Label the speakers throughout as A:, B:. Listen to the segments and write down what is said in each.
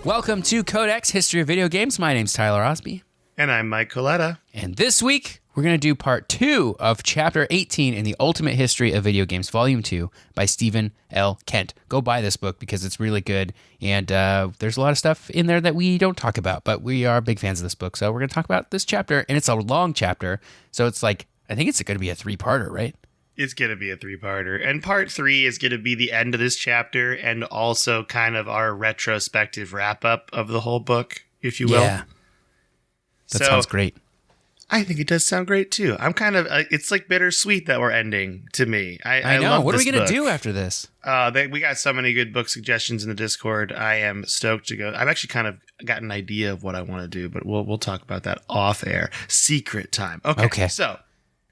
A: Welcome to Codex History of Video Games. My name's Tyler Osby.
B: And I'm Mike Coletta.
A: And this week, we're going to do part 2 of Chapter 18 in the Ultimate History of Video Games, Volume 2 by Stephen L. Kent. Go buy this book because it's really good. And there's a lot of stuff in there that we don't talk about, but we are big fans of this book. So we're going to talk about this chapter, and it's a long chapter. So it's like, I think it's going to be a 3-parter, right?
B: It's going to be a 3-parter. And part 3 is going to be the end of this chapter and also kind of our retrospective wrap-up of the whole book, if you will.
A: Yeah. That sounds great.
B: I think it does sound great, too. I'm kind of, it's like bittersweet that we're ending to me. I
A: know.
B: love
A: What are we
B: this
A: going to
B: book.
A: do after this?
B: We got so many good book suggestions in the Discord. I am stoked to go. I've actually kind of got an idea of what I want to do, but we'll talk about that off air. Secret time. Okay. So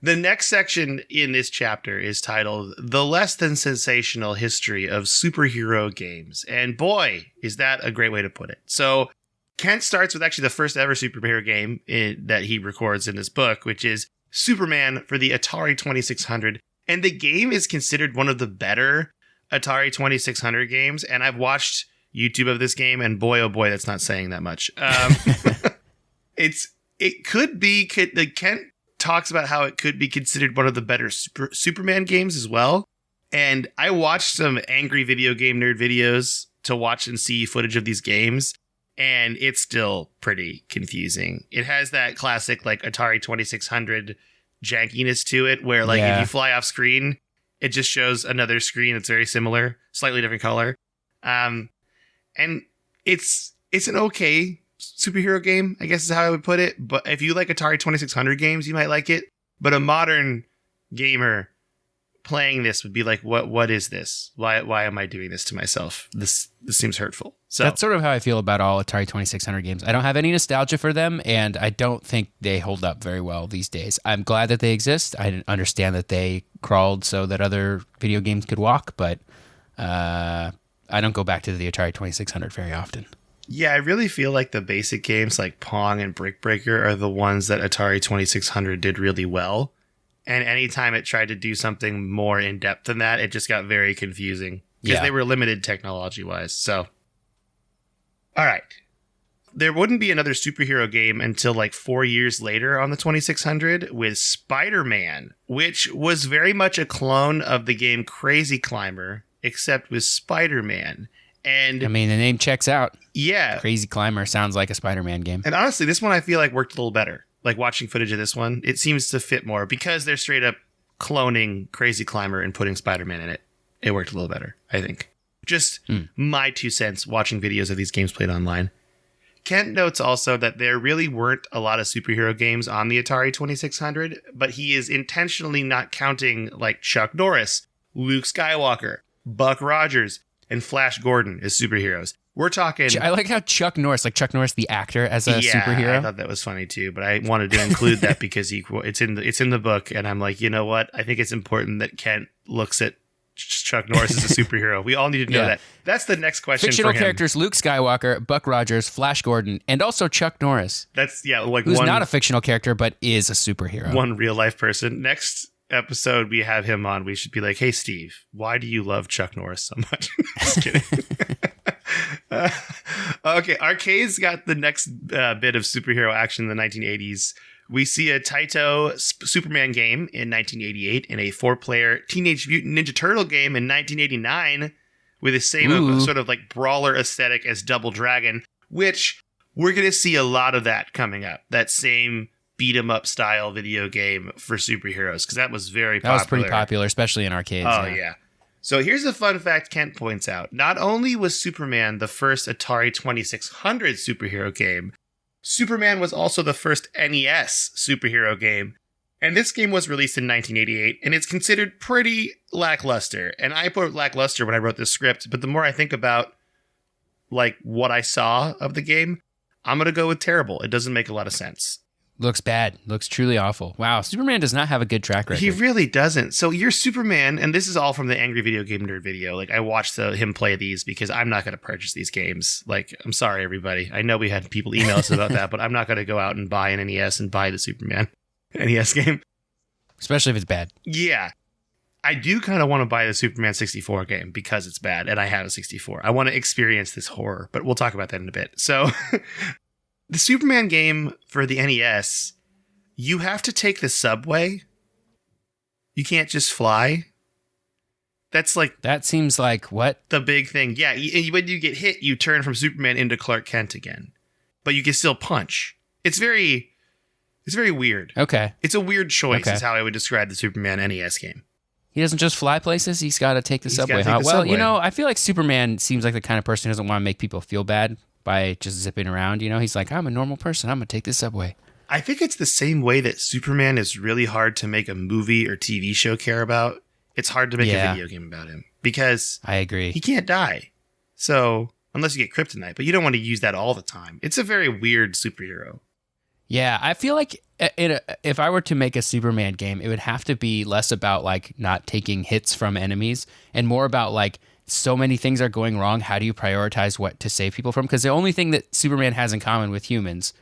B: the next section in this chapter is titled The Less Than Sensational History of Superhero Games. And boy, is that a great way to put it. So Kent starts with actually the first ever superhero game that he records in this book, which is Superman for the Atari 2600. And the game is considered one of the better Atari 2600 games. And I've watched YouTube of this game, and boy, oh boy, that's not saying that much. Kent talks about how it could be considered one of the better Superman games as well. And I watched some angry video game nerd videos to watch and see footage of these games, and it's still pretty confusing. It has that classic like Atari 2600 jankiness to it, where like if you fly off screen, it just shows another screen that's very similar, slightly different color. And it's an okay superhero game, I guess is how I would put it. But if you like Atari 2600 games, you might like it. But a modern gamer playing this would be like, what is this? Why am I doing this to myself? This seems hurtful. So
A: that's sort of how I feel about all Atari 2600 games. I don't have any nostalgia for them, and I don't think they hold up very well these days. I'm glad that they exist. I understand that they crawled so that other video games could walk, but I don't go back to the Atari 2600 very often.
B: Yeah, I really feel like the basic games like Pong and Brick Breaker are the ones that Atari 2600 did really well. And anytime it tried to do something more in depth than that, it just got very confusing because they were limited technology-wise. So, all right. There wouldn't be another superhero game until like 4 years later on the 2600 with Spider-Man, which was very much a clone of the game Crazy Climber, except with Spider-Man. And
A: I mean, the name checks out.
B: Yeah.
A: Crazy Climber sounds like a Spider-Man game.
B: And honestly, this one I feel like worked a little better. Like watching footage of this one, it seems to fit more because they're straight up cloning Crazy Climber and putting Spider-Man in it. It worked a little better, I think. Just my 2 cents watching videos of these games played online. Kent notes also that there really weren't a lot of superhero games on the Atari 2600, but he is intentionally not counting like Chuck Norris, Luke Skywalker, Buck Rogers, and Flash Gordon as superheroes. We're talking...
A: I like how Chuck Norris the actor, as a superhero.
B: I thought that was funny too, but I wanted to include that because it's in the book, and I'm like, you know what? I think it's important that Kent looks at Chuck Norris as a superhero. We all need to know that. That's the next question
A: Fictional
B: for him.
A: characters: Luke Skywalker, Buck Rogers, Flash Gordon, and also Chuck Norris.
B: That's
A: who's not a fictional character but is a superhero.
B: One real life person. Next episode we have him on, we should be like, hey Steve, why do you love Chuck Norris so much? Just kidding. Okay, Arcade's got the next bit of superhero action in the 1980s. We see a Taito Superman game in 1988 and a 4-player Teenage Mutant Ninja Turtle game in 1989 with the same sort of like brawler aesthetic as Double Dragon, which we're going to see a lot of that coming up. That same beat 'em up style video game for superheroes, because that was very popular.
A: That was pretty popular, especially in arcades.
B: Oh, yeah. So here's a fun fact Kent points out. Not only was Superman the first Atari 2600 superhero game, Superman was also the first NES superhero game. And this game was released in 1988, and it's considered pretty lackluster. And I put lackluster when I wrote this script, but the more I think about like what I saw of the game, I'm going to go with terrible. It doesn't make a lot of sense.
A: Looks bad. Looks truly awful. Wow, Superman does not have a good track record.
B: He really doesn't. So you're Superman, and this is all from the Angry Video Game Nerd video. Like, I watched him play these because I'm not going to purchase these games. Like, I'm sorry, everybody. I know we had people email us about that, but I'm not going to go out and buy an NES and buy the Superman NES game.
A: Especially if it's bad.
B: Yeah. I do kind of want to buy the Superman 64 game because it's bad and I have a 64. I want to experience this horror, but we'll talk about that in a bit. So the Superman game for the NES, you have to take the subway. You can't just fly. That's like...
A: That seems like what?
B: The big thing. Yeah, when you get hit, you turn from Superman into Clark Kent again. But you can still punch. It's very weird.
A: Okay.
B: It's a weird choice is how I would describe the Superman NES game.
A: He doesn't just fly places. He's got to take the subway. Well, you know, I feel like Superman seems like the kind of person who doesn't want to make people feel bad by just zipping around. You know, he's like, I'm a normal person. I'm going to take the subway.
B: I think it's the same way that Superman is really hard to make a movie or TV show care about. It's hard to make a video game about him because
A: I agree.
B: He can't die. So unless you get kryptonite, but you don't want to use that all the time. It's a very weird superhero.
A: Yeah, I feel like if I were to make a Superman game, it would have to be less about like not taking hits from enemies and more about like so many things are going wrong. How do you prioritize what to save people from? Because the only thing that Superman has in common with humans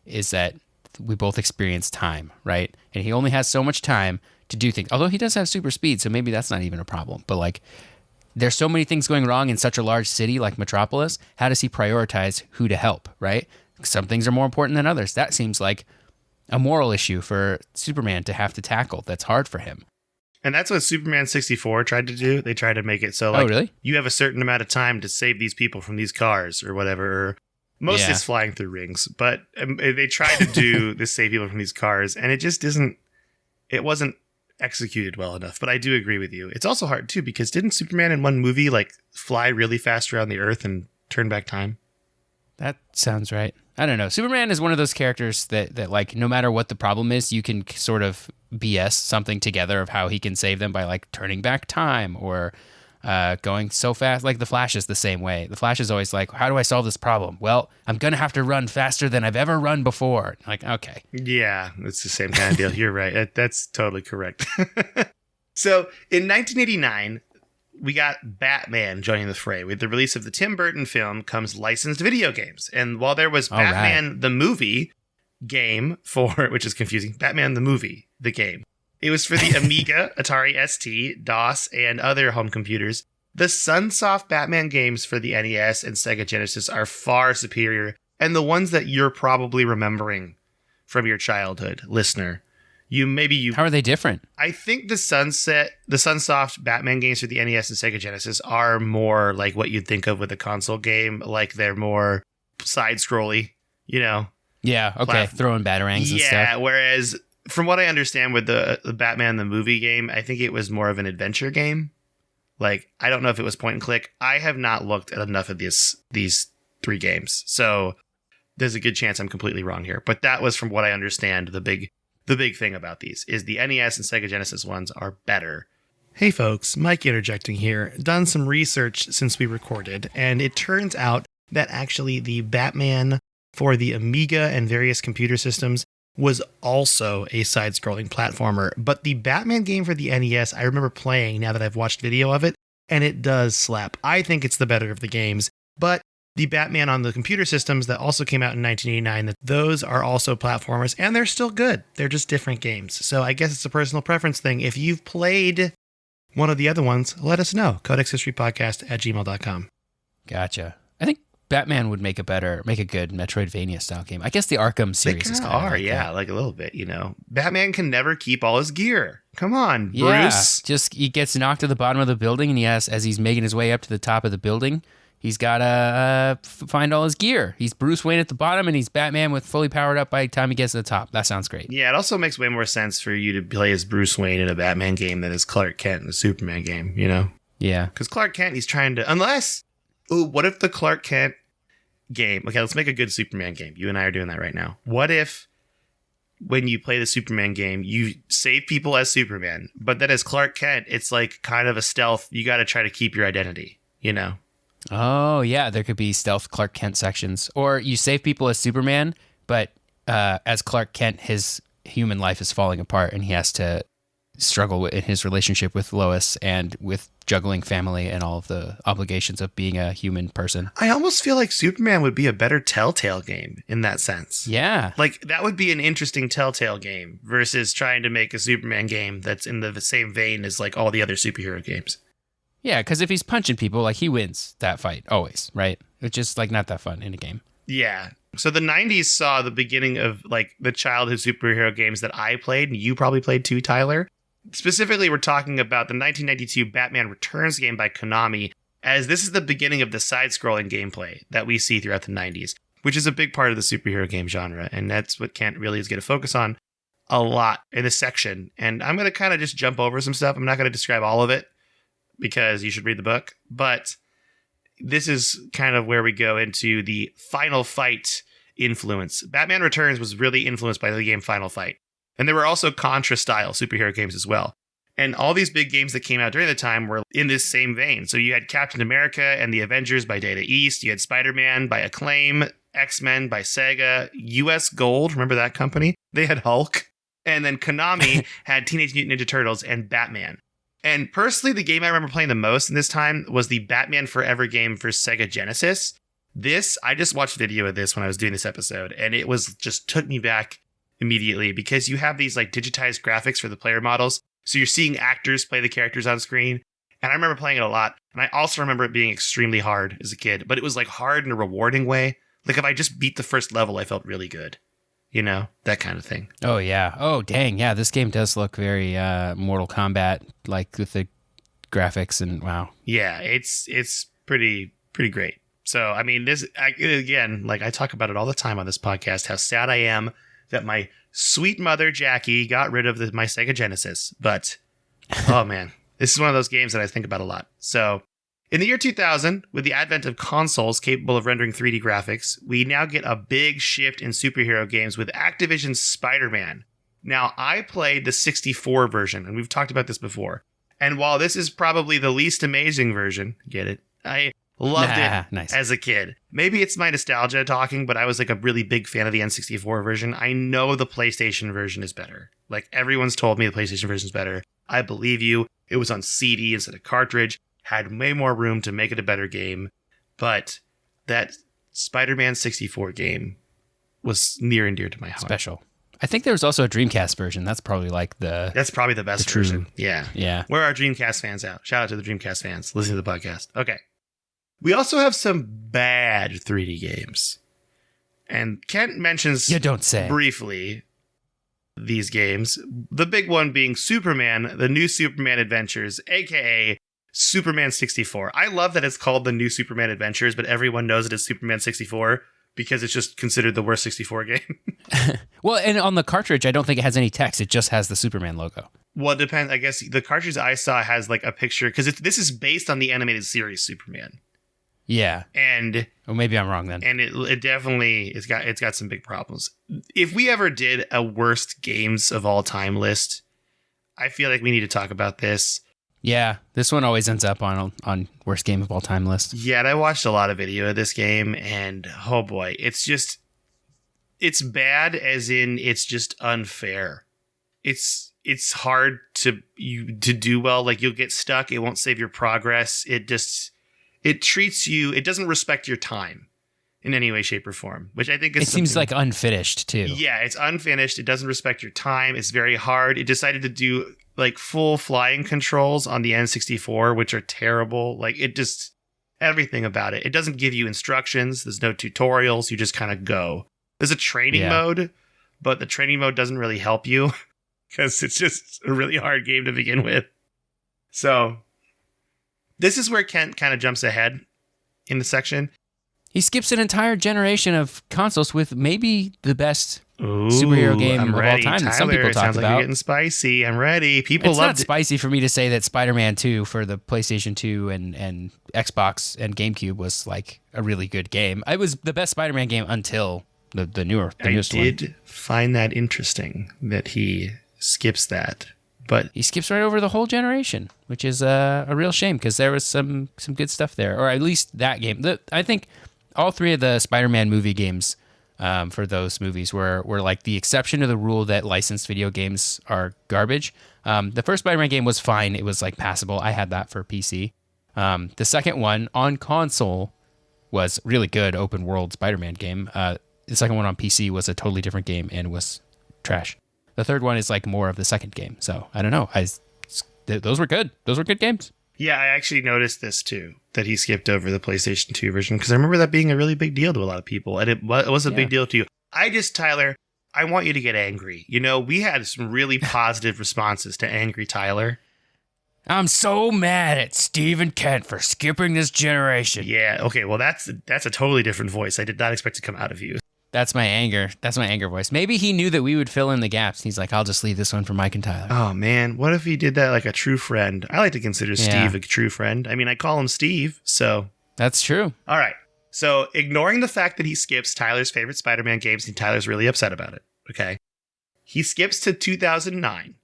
A: is that we both experience time, right? And he only has so much time to do things. Although he does have super speed, so maybe that's not even a problem. But like, there's so many things going wrong in such a large city like Metropolis. How does he prioritize who to help, right? Some things are more important than others. That seems like a moral issue for Superman to have to tackle. That's hard for him.
B: And that's what Superman 64 tried to do. They tried to make it so like,
A: really?
B: You have a certain amount of time to save these people from these cars or whatever. Or most is flying through rings, but they tried to do this save people from these cars, and it just it wasn't executed well enough. But I do agree with you. It's also hard too, because didn't Superman in one movie like fly really fast around the earth and turn back time?
A: That sounds right. I don't know. Superman is one of those characters that like, no matter what the problem is, you can sort of BS something together of how he can save them by like turning back time or going so fast. Like the Flash is the same way. The Flash is always like, how do I solve this problem? Well, I'm going to have to run faster than I've ever run before. Like, okay.
B: Yeah, it's the same kind of deal. You're right. That's totally correct. So in 1989, we got Batman joining the fray. With the release of the Tim Burton film comes licensed video games. And while there was Batman the movie game which is confusing, Batman the movie, the game. It was for the Amiga, Atari ST, DOS, and other home computers. The Sunsoft Batman games for the NES and Sega Genesis are far superior, and the ones that you're probably remembering from your childhood, listener. How
A: are they different?
B: I think the Sunsoft Batman games for the NES and Sega Genesis are more like what you'd think of with a console game. Like they're more side-scrolly, you know?
A: Yeah, okay. Throwing batarangs and stuff.
B: Yeah, whereas from what I understand with the Batman the movie game, I think it was more of an adventure game. Like, I don't know if it was point and click. I have not looked at enough of these three games. So there's a good chance I'm completely wrong here. But that was from what I understand, the big thing about these is the NES and Sega Genesis ones are better. Hey folks, Mike interjecting here. Done some research since we recorded, and it turns out that actually the Batman for the Amiga and various computer systems was also a side-scrolling platformer. But the Batman game for the NES, I remember playing now that I've watched video of it, and it does slap. I think it's the better of the games, but the Batman on the computer systems that also came out in 1989, those are also platformers, and they're still good. They're just different games. So I guess it's a personal preference thing. If you've played one of the other ones, let us know. codexhistorypodcast@gmail.com.
A: Gotcha. I think Batman would make a good Metroidvania style game. I guess the Arkham series is kind of like that.
B: Like a little bit, you know. Batman can never keep all his gear. Come on, Bruce.
A: Just he gets knocked to the bottom of the building, and as he's making his way up to the top of the building, he's got to find all his gear. He's Bruce Wayne at the bottom, and he's Batman with fully powered up by the time he gets to the top. That sounds great.
B: Yeah, it also makes way more sense for you to play as Bruce Wayne in a Batman game than as Clark Kent in a Superman game, you know?
A: Yeah.
B: Because Clark Kent, he's trying to... what if the Clark Kent game... Okay, let's make a good Superman game. You and I are doing that right now. What if when you play the Superman game, you save people as Superman, but then as Clark Kent, it's like kind of a stealth. You got to try to keep your identity, you know?
A: Oh, yeah. There could be stealth Clark Kent sections. Or you save people as Superman, but as Clark Kent, his human life is falling apart and he has to struggle in his relationship with Lois and with juggling family and all of the obligations of being a human person.
B: I almost feel like Superman would be a better Telltale game in that sense.
A: Yeah.
B: Like, that would be an interesting Telltale game versus trying to make a Superman game that's in the same vein as, like, all the other superhero games.
A: Yeah, because if he's punching people, like, he wins that fight, always, right? It's just, like, not that fun in a game.
B: Yeah. So the 90s saw the beginning of, like, the childhood superhero games that I played, and you probably played too, Tyler. Specifically, we're talking about the 1992 Batman Returns game by Konami, as this is the beginning of the side-scrolling gameplay that we see throughout the 90s, which is a big part of the superhero game genre, and that's what Kent really is going to focus on a lot in this section. And I'm going to kind of just jump over some stuff. I'm not going to describe all of it, because you should read the book, but this is kind of where we go into the Final Fight influence. Batman Returns was really influenced by the game Final Fight. And there were also Contra-style superhero games as well. And all these big games that came out during the time were in this same vein. So you had Captain America and the Avengers by Data East. You had Spider-Man by Acclaim, X-Men by Sega, US Gold, remember that company? They had Hulk. And then Konami had Teenage Mutant Ninja Turtles and Batman. And personally, the game I remember playing the most in this time was the Batman Forever game for Sega Genesis. I just watched a video of this when I was doing this episode, and it was just took me back immediately because you have these like digitized graphics for the player models. So you're seeing actors play the characters on screen. And I remember playing it a lot. And I also remember it being extremely hard as a kid, but it was like hard in a rewarding way. Like if I just beat the first level, I felt really good. You know, that kind of thing.
A: Oh, yeah. Oh, dang. Yeah, this game does look very Mortal Kombat, like with the graphics and wow.
B: Yeah, it's pretty great. So, I mean, again, like I talk about it all the time on this podcast, how sad I am that my sweet mother, Jackie, got rid of my Sega Genesis. But, oh man, this is one of those games that I think about a lot. So, in the year 2000, with the advent of consoles capable of rendering 3D graphics, we now get a big shift in superhero games with Activision Spider-Man. Now, I played the 64 version, and we've talked about this before. And while this is probably the least amazing version, get it? I loved it as a kid. Maybe it's my nostalgia talking, but I was like a really big fan of the N64 version. I know the PlayStation version is better. Like everyone's told me the PlayStation version is better. I believe you. It was on CD instead of cartridge. Had way more room to make it a better game. But that Spider-Man 64 game was near and dear to my heart.
A: Special. I think there was also a Dreamcast version. That's probably like
B: That's probably the best version. Yeah.
A: Yeah.
B: Where are Dreamcast fans out? Shout out to the Dreamcast fans listening to the podcast. Okay. We also have some bad 3D games. And Kent mentions
A: you don't say.
B: Briefly these games. The big one being Superman, the New Superman Adventures, aka Superman 64. I love that it's called the New Superman Adventures, but everyone knows it as Superman 64 because it's just considered the worst 64 game.
A: Well, and on the cartridge, I don't think it has any text. It just has the Superman logo.
B: Well, it depends. I guess the cartridge I saw has like a picture because this is based on the animated series Superman.
A: Yeah.
B: And
A: well, maybe I'm wrong then.
B: And it definitely it's got some big problems. If we ever did a worst games of all time list, I feel like we need to talk about this.
A: Yeah, this one always ends up on worst game of all time list.
B: Yeah, and I watched a lot of video of this game, and oh boy, it's bad as in it's just unfair. It's hard to do well. Like you'll get stuck. It won't save your progress. It treats you. It doesn't respect your time in any way, shape, or form. Which I think is.
A: It seems like unfinished too.
B: Yeah, it's unfinished. It doesn't respect your time. It's very hard. It decided to do like full flying controls on the N64, which are terrible. Like it just everything about it. It doesn't give you instructions. There's no tutorials. You just kind of go. There's a training mode, but the training mode doesn't really help you because it's just a really hard game to begin with. So this is where Kent kind of jumps ahead in the section.
A: He skips an entire generation of consoles with maybe the best superhero game of all time
B: Tyler,
A: that some people talk
B: sounds
A: about.
B: Like you're getting spicy. I'm ready.
A: It's not spicy for me to say that Spider-Man 2 for the PlayStation 2 and Xbox and GameCube was like a really good game. It was the best Spider-Man game until the newest one.
B: I did find that interesting that he skips that. But
A: he skips right over the whole generation, which is a real shame because there was some good stuff there, or at least that game. I think all three of the Spider-Man movie games for those movies were like the exception to the rule that licensed video games are garbage. The first Spider-Man game was fine. It was like passable. I had that for PC. The second one on console was really good open world Spider-Man game. The second one on PC was a totally different game and was trash. The third one is like more of the second game. So I don't know. Those were good. Those were good games.
B: Yeah, I actually noticed this too, that he skipped over the PlayStation 2 version, because I remember that being a really big deal to a lot of people, and it was a big deal to you. Tyler, I want you to get angry. You know, we had some really positive responses to Angry Tyler.
A: I'm so mad at Stephen Kent for skipping this generation.
B: Yeah, okay, well, that's a totally different voice. I did not expect to come out of you.
A: That's my anger. That's my anger voice. Maybe he knew that we would fill in the gaps. He's like, I'll just leave this one for Mike and Tyler.
B: Oh, man. What if he did that like a true friend? I like to consider Steve a true friend. I mean, I call him Steve, so.
A: That's true.
B: All right. So ignoring the fact that he skips Tyler's favorite Spider-Man games, and Tyler's really upset about it, okay? He skips to 2009.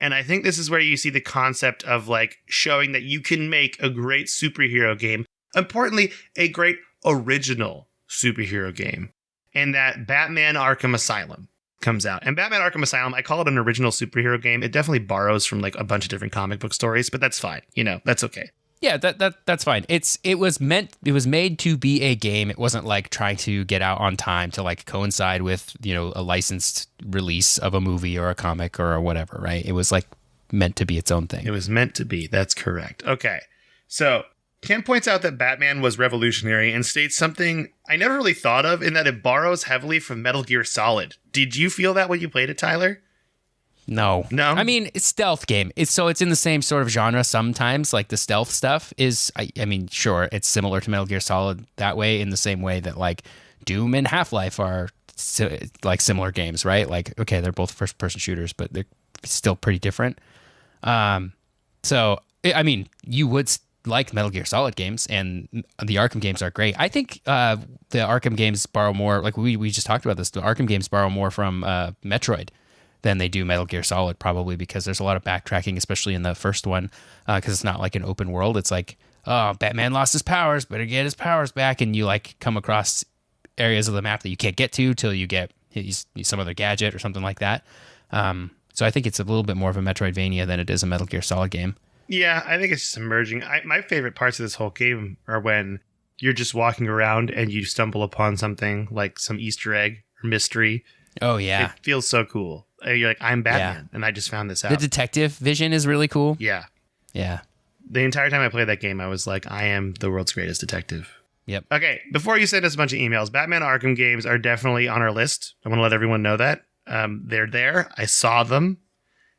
B: And I think this is where you see the concept of like showing that you can make a great superhero game. Importantly, a great original superhero game. And that Batman Arkham Asylum comes out. And Batman Arkham Asylum, I call it an original superhero game. It definitely borrows from like a bunch of different comic book stories, but that's fine. You know, that's okay.
A: Yeah, that's fine. It was made to be a game. It wasn't like trying to get out on time to like coincide with, you know, a licensed release of a movie or a comic or whatever, right? It was like meant to be its own thing.
B: It was meant to be. That's correct. Okay. So Ken points out that Batman was revolutionary and states something I never really thought of, in that it borrows heavily from Metal Gear Solid. Did you feel that when you played it, Tyler?
A: No. I mean, it's stealth game. It's in the same sort of genre sometimes. Like the stealth stuff is, I mean, sure, it's similar to Metal Gear Solid that way, in the same way that like Doom and Half-Life are like similar games, right? Like, okay, they're both first-person shooters, but they're still pretty different. So, I mean, you would like Metal Gear Solid games, and the Arkham games are great. I think the Arkham games borrow more, like we just talked about this, the Arkham games borrow more from Metroid than they do Metal Gear Solid, probably because there's a lot of backtracking, especially in the first one, because it's not like an open world. It's like, oh, Batman lost his powers, better get his powers back, and you like come across areas of the map that you can't get to till you get some other gadget or something like that. So I think it's a little bit more of a Metroidvania than it is a Metal Gear Solid game.
B: Yeah, I think it's just emerging. My favorite parts of this whole game are when you're just walking around and you stumble upon something like some Easter egg or mystery.
A: Oh, yeah.
B: It feels so cool. You're like, I'm Batman, and I just found this out.
A: The detective vision is really cool.
B: Yeah.
A: Yeah.
B: The entire time I played that game, I was like, I am the world's greatest detective.
A: Yep.
B: Okay, before you send us a bunch of emails, Batman Arkham games are definitely on our list. I want to let everyone know that. They're there. I saw them.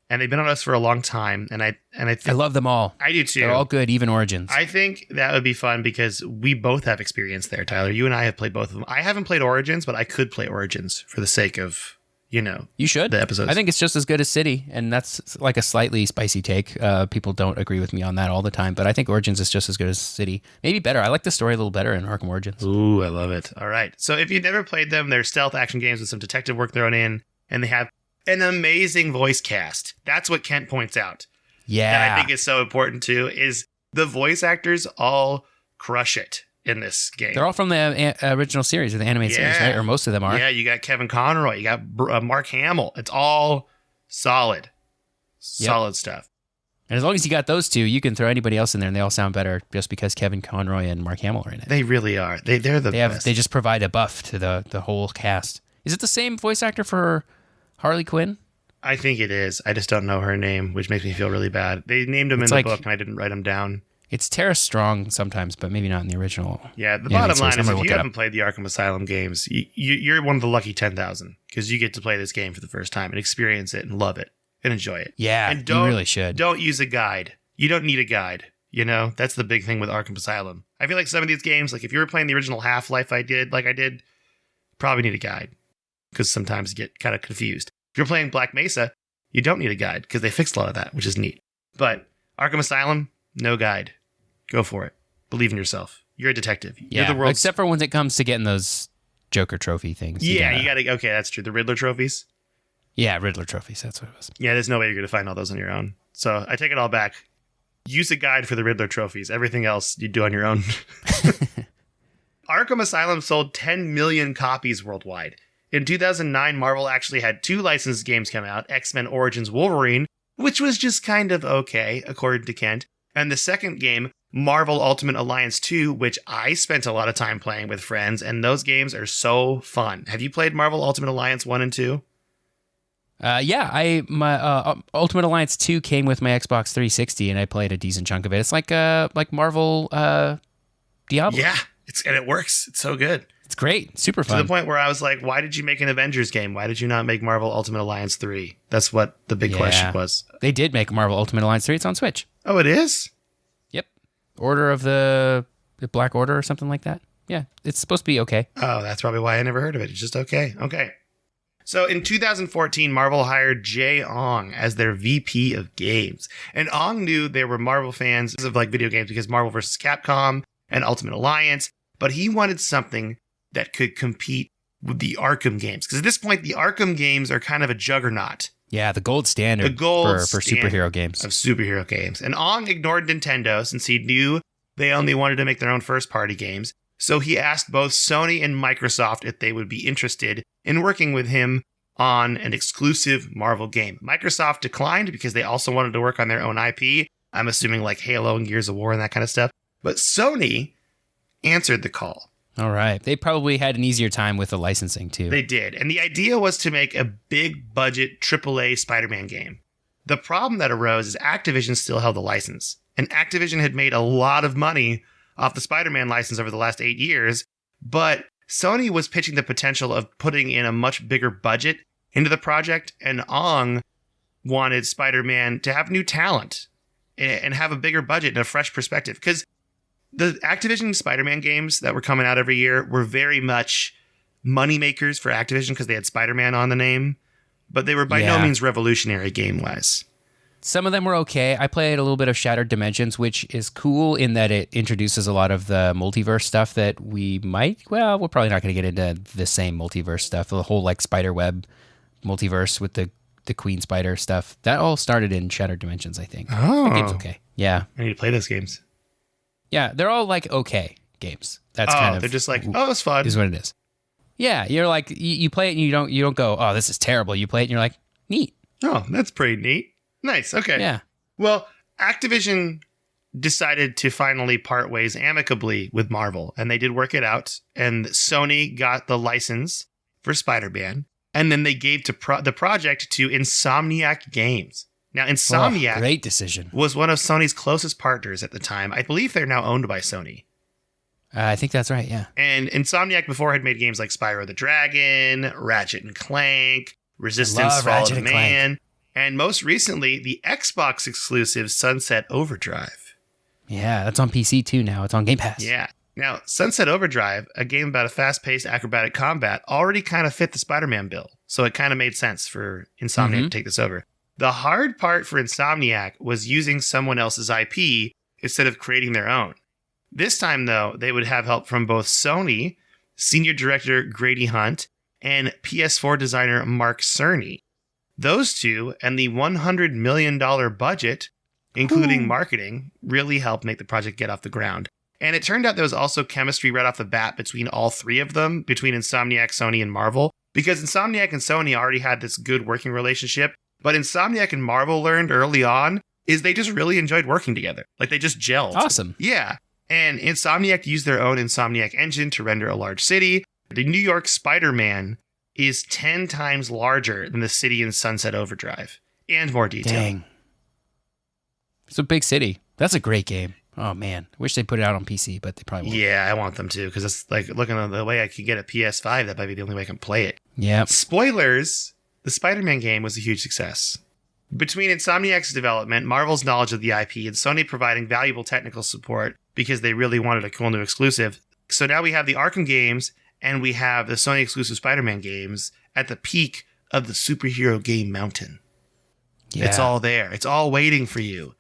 B: And they've been on us for a long time, and I think
A: I love them all.
B: I do too.
A: They're all good, even Origins.
B: I think that would be fun because we both have experience there, Tyler. You and I have played both of them. I haven't played Origins, but I could play Origins for the sake of, you know,
A: you should.
B: The episodes.
A: I think it's just as good as City, and that's like a slightly spicy take. People don't agree with me on that all the time, but I think Origins is just as good as City. Maybe better. I like the story a little better in Arkham Origins.
B: Ooh, I love it. All right. So if you've never played them, they're stealth action games with some detective work thrown in, and they have an amazing voice cast. That's what Kent points out.
A: Yeah.
B: That I think is so important too, is the voice actors all crush it in this game.
A: They're all from the original series or the animated series, right? Or most of them are.
B: Yeah, you got Kevin Conroy, you got Mark Hamill. It's all solid. Solid stuff.
A: And as long as you got those two, you can throw anybody else in there and they all sound better just because Kevin Conroy and Mark Hamill are in it.
B: They really are. They're the best.
A: They just provide a buff to the whole cast. Is it the same voice actor for Harley Quinn?
B: I think it is. I just don't know her name, which makes me feel really bad. They named him in the book, and I didn't write him down.
A: It's Tara Strong sometimes, but maybe not in the original.
B: Yeah, the bottom line is if you haven't played the Arkham Asylum games, you're one of the lucky 10,000 because you get to play this game for the first time and experience it and love it and enjoy it.
A: Yeah,
B: and
A: you really should.
B: Don't use a guide. You don't need a guide. You know, that's the big thing with Arkham Asylum. I feel like some of these games, like if you were playing the original Half-Life I did, probably need a guide because sometimes you get kind of confused. If you're playing Black Mesa, you don't need a guide because they fixed a lot of that, which is neat. But Arkham Asylum, no guide. Go for it. Believe in yourself. You're a detective. You're the world's...
A: except for when it comes to getting those Joker trophy things.
B: Yeah, you gotta... Okay, that's true. The Riddler trophies?
A: Yeah, Riddler trophies. That's what it was.
B: Yeah, there's no way you're going to find all those on your own. So I take it all back. Use a guide for the Riddler trophies. Everything else you do on your own. Arkham Asylum sold 10 million copies worldwide. In 2009, Marvel actually had 2 licensed games come out, X-Men Origins Wolverine, which was just kind of okay, according to Kent, and the second game, Marvel Ultimate Alliance 2, which I spent a lot of time playing with friends, and those games are so fun. Have you played Marvel Ultimate Alliance 1 and 2?
A: Yeah, my Ultimate Alliance 2 came with my Xbox 360, and I played a decent chunk of it. It's like Marvel Diablo.
B: Yeah, and it works. It's so good.
A: It's great. Super fun.
B: To the point where I was like, why did you make an Avengers game? Why did you not make Marvel Ultimate Alliance 3? That's what the big question was.
A: They did make Marvel Ultimate Alliance 3. It's on Switch.
B: Oh, it is?
A: Yep. Order of the Black Order or something like that. Yeah, it's supposed to be okay.
B: Oh, that's probably why I never heard of it. It's just okay. Okay. So in 2014, Marvel hired Jay Ong as their VP of games. And Ong knew they were Marvel fans of like video games because Marvel vs. Capcom and Ultimate Alliance, but he wanted something that could compete with the Arkham games. Because at this point, the Arkham games are kind of a juggernaut.
A: Yeah, the gold standard for superhero games.
B: Of superhero games. And Ong ignored Nintendo since he knew they only wanted to make their own first-party games. So he asked both Sony and Microsoft if they would be interested in working with him on an exclusive Marvel game. Microsoft declined because they also wanted to work on their own IP. I'm assuming like Halo and Gears of War and that kind of stuff. But Sony answered the call.
A: All right. They probably had an easier time with the licensing, too.
B: They did. And the idea was to make a big budget AAA Spider-Man game. The problem that arose is Activision still held the license. And Activision had made a lot of money off the Spider-Man license over the last 8 years. But Sony was pitching the potential of putting in a much bigger budget into the project. And Ong wanted Spider-Man to have new talent and have a bigger budget and a fresh perspective. Because the Activision Spider-Man games that were coming out every year were very much moneymakers for Activision because they had Spider-Man on the name, but they were by no means revolutionary game-wise.
A: Some of them were okay. I played a little bit of Shattered Dimensions, which is cool in that it introduces a lot of the multiverse stuff that we're probably not going to get into the same multiverse stuff. The whole like Spiderweb multiverse with the Queen Spider stuff. That all started in Shattered Dimensions, I think.
B: Oh.
A: The game's okay. Yeah.
B: I need to play those games.
A: Yeah, they're all like okay games. That's
B: they're just like, oh, it's fun.
A: Is what it is. Yeah, you're like you play it and you don't go, oh, this is terrible. You play it and you're like, neat.
B: Oh, that's pretty neat. Nice. Okay.
A: Yeah.
B: Well, Activision decided to finally part ways amicably with Marvel, and they did work it out. And Sony got the license for Spider-Man, and then they gave the project to Insomniac Games. Now, Insomniac
A: great decision.
B: Was one of Sony's closest partners at the time. I believe they're now owned by Sony.
A: I think that's right, yeah.
B: And Insomniac before had made games like Spyro the Dragon, Ratchet and Clank, Resistance, Fall of Man, and most recently, the Xbox exclusive Sunset Overdrive.
A: Yeah, that's on PC too now. It's on Game Pass.
B: Yeah. Now, Sunset Overdrive, a game about a fast-paced acrobatic combat, already kind of fit the Spider-Man bill. So it kind of made sense for Insomniac to take this over. The hard part for Insomniac was using someone else's IP instead of creating their own. This time, though, they would have help from both Sony, senior director Grady Hunt, and PS4 designer Mark Cerny. Those two and the $100 million budget, including marketing, really helped make the project get off the ground. And it turned out there was also chemistry right off the bat between all three of them, between Insomniac, Sony, and Marvel, because Insomniac and Sony already had this good working relationship. But Insomniac and Marvel learned early on is they just really enjoyed working together. Like they just gelled.
A: Awesome.
B: Yeah. And Insomniac used their own Insomniac engine to render a large city. The New York Spider-Man is 10 times larger than the city in Sunset Overdrive and more detailed.
A: Dang. It's a big city. That's a great game. Oh, man. Wish they put it out on PC, but they probably won't.
B: Yeah, I want them to because it's like looking at the way I could get a PS5, that might be the only way I can play it.
A: Yeah.
B: Spoilers. The Spider-Man game was a huge success. Between Insomniac's development, Marvel's knowledge of the IP, and Sony providing valuable technical support because they really wanted a cool new exclusive. So now we have the Arkham games and we have the Sony exclusive Spider-Man games at the peak of the superhero game mountain. Yeah. It's all there. It's all waiting for you.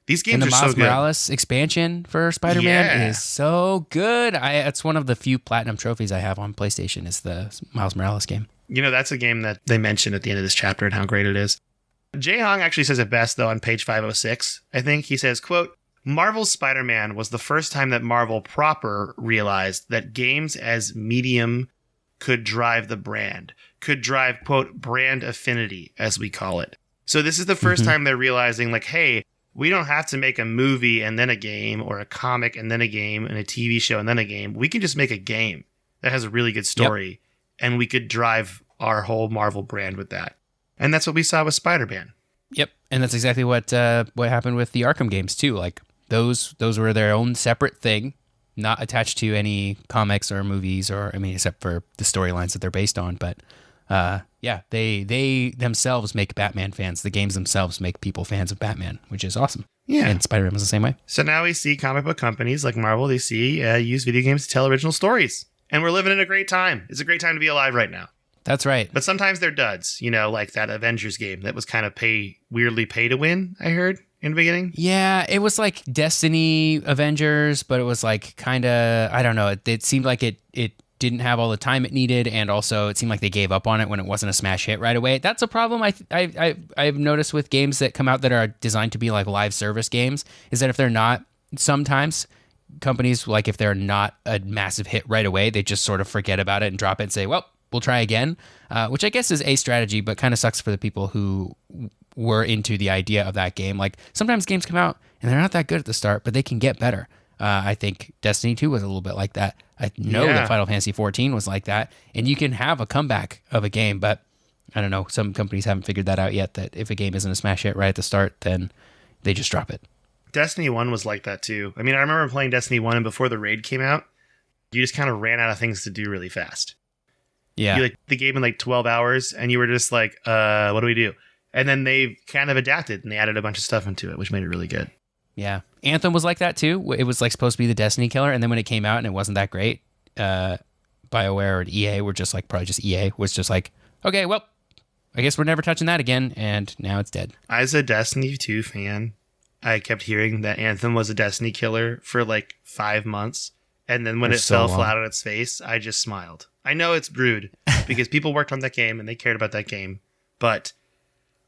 B: These games are so good.
A: And the Miles Morales expansion for Spider-Man is so good. It's one of the few platinum trophies I have on PlayStation is the Miles Morales game.
B: You know, that's a game that they mentioned at the end of this chapter and how great it is. Jae Hong actually says it best, though, on page 506. I think he says, quote, Marvel's Spider-Man was the first time that Marvel proper realized that games as medium could drive the brand, could drive, quote, brand affinity, as we call it. So this is the first time they're realizing, like, hey, we don't have to make a movie and then a game, or a comic and then a game, and a TV show and then a game. We can just make a game that has a really good story, and we could drive our whole Marvel brand with that. And that's what we saw with Spider-Man.
A: Yep, and that's exactly what happened with the Arkham games too. Like those were their own separate thing, not attached to any comics or movies, or I mean, except for the storylines that they're based on. But they themselves make Batman fans. The games themselves make people fans of Batman, which is awesome.
B: Yeah,
A: and Spider-Man was the same way.
B: So now we see comic book companies like Marvel. They use video games to tell original stories, and we're living in a great time. It's a great time to be alive right now.
A: That's right.
B: But sometimes they're duds, like that Avengers game that was kind of weirdly pay to win, I heard in the beginning.
A: Yeah, it was like Destiny Avengers, but it was like kind of, I don't know. It seemed like it didn't have all the time it needed, and also it seemed like they gave up on it when it wasn't a smash hit right away. That's a problem I've noticed with games that come out that are designed to be like live service games, is that if they're not, sometimes companies, like if they're not a massive hit right away, they just sort of forget about it and drop it and say, well, we'll try again, which I guess is a strategy, but kind of sucks for the people who were into the idea of that game. Like sometimes games come out and they're not that good at the start, but they can get better. I think Destiny 2 was a little bit like that. I know that Final Fantasy 14 was like that, and you can have a comeback of a game, but I don't know. Some companies haven't figured that out yet, that if a game isn't a smash hit right at the start, then they just drop it.
B: Destiny 1 was like that too. I mean, I remember playing Destiny 1, and before the raid came out, you just kind of ran out of things to do really fast.
A: Yeah.
B: You the game in like 12 hours, and you were just like, what do we do? And then they kind of adapted, and they added a bunch of stuff into it, which made it really good.
A: Yeah. Anthem was like that too. It was like supposed to be the Destiny killer, and then when it came out and it wasn't that great, BioWare or EA were just like, probably just EA was just like, okay, well, I guess we're never touching that again, and now it's dead.
B: As a Destiny 2 fan, I kept hearing that Anthem was a Destiny killer for like 5 months, and then when it fell flat on its face, I just smiled. I know it's rude because people worked on that game and they cared about that game, but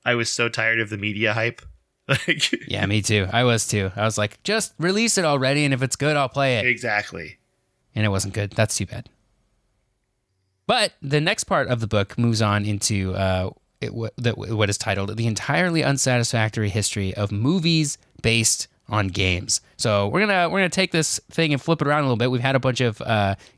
B: I was so tired of the media hype.
A: Yeah, me too. I was too. I was like, just release it already, and if it's good, I'll play it.
B: Exactly.
A: And it wasn't good. That's too bad. But the next part of the book moves on into what is titled The Entirely Unsatisfactory History of Movies Based on Games. So we're gonna take this thing and flip it around a little bit. We've had a bunch of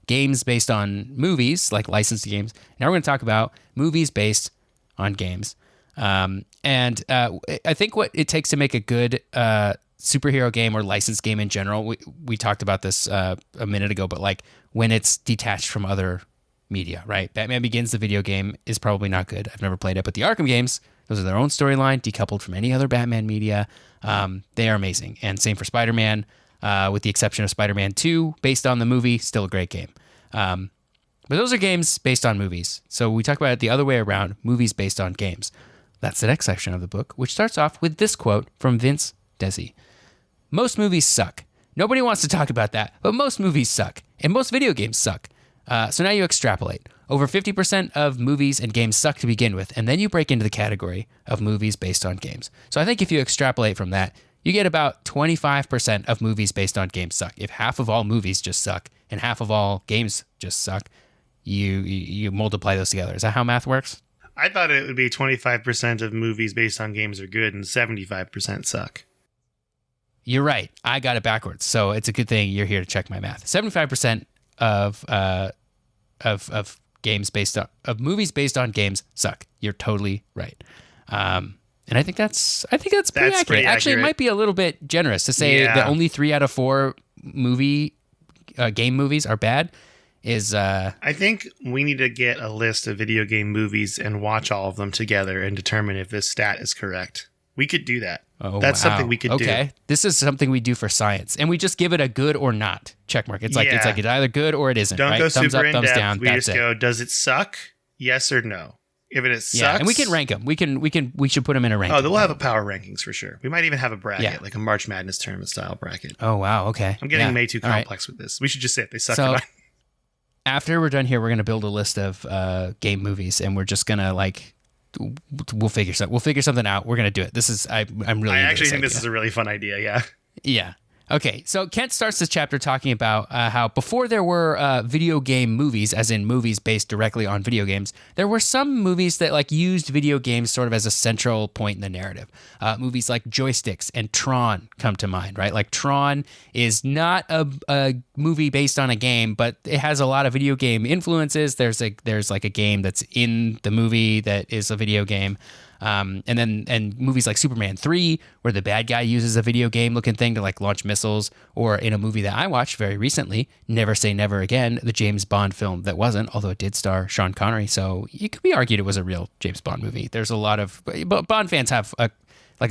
A: games based on movies, like licensed games. Now we're going to talk about movies based on games. And I think what it takes to make a good superhero game or licensed game in general, we talked about this a minute ago, but like when it's detached from other media, right? Batman Begins, the video game, is probably not good. I've never played it, but the Arkham games, those are their own storyline, decoupled from any other Batman media. They are amazing. And same for Spider-Man, with the exception of Spider-Man 2, based on the movie, still a great game. But those are games based on movies. So we talk about it the other way around, movies based on games. That's the next section of the book, which starts off with this quote from Vince Desi. Most movies suck. Nobody wants to talk about that, but most movies suck. And most video games suck. So now you extrapolate. Over 50% of movies and games suck to begin with, and then you break into the category of movies based on games. So I think if you extrapolate from that, you get about 25% of movies based on games suck. If half of all movies just suck and half of all games just suck, you multiply those together. Is that how math works?
B: I thought it would be 25% of movies based on games are good and 75% suck.
A: You're right. I got it backwards. So it's a good thing you're here to check my math. 75% of games movies based on games suck. You're totally right. And I think that's pretty accurate. Actually, it might be a little bit generous to say that only 3 out of 4 game movies are bad.
B: I think we need to get a list of video game movies and watch all of them together and determine if this stat is correct. We could do that.
A: Oh,
B: that's something we could do.
A: Okay, this is something we do for science, and we just give it a good or not check mark. It's like it's either good or it isn't.
B: Don't
A: right?
B: go
A: thumbs
B: super
A: up, thumbs
B: in-depth.
A: down.
B: We just go, does it suck? Yes or no. If it sucks,
A: and we can rank them. We should put them in a ranking.
B: Oh, we'll have a power rankings for sure. We might even have a bracket, like a March Madness tournament style bracket.
A: Oh wow, okay.
B: I'm getting way too complex with this. We should just say if they suck. So,
A: after we're done here, we're gonna build a list of game movies, and we're just gonna we'll figure something out. We're gonna do it. This is I'm really.
B: I actually think this is a really fun idea. Yeah.
A: Yeah. Okay, so Kent starts this chapter talking about how before there were video game movies, as in movies based directly on video games, there were some movies that like used video games sort of as a central point in the narrative. Movies like Joysticks and Tron come to mind, right? Like Tron is not a movie based on a game, but it has a lot of video game influences. There's like a game that's in the movie that is a video game. And movies like Superman 3, where the bad guy uses a video game looking thing to like launch missiles, or in a movie that I watched very recently, Never Say Never Again, the James Bond film that wasn't, although it did star Sean Connery. So it could be argued it was a real James Bond movie. There's a lot of Bond fans have a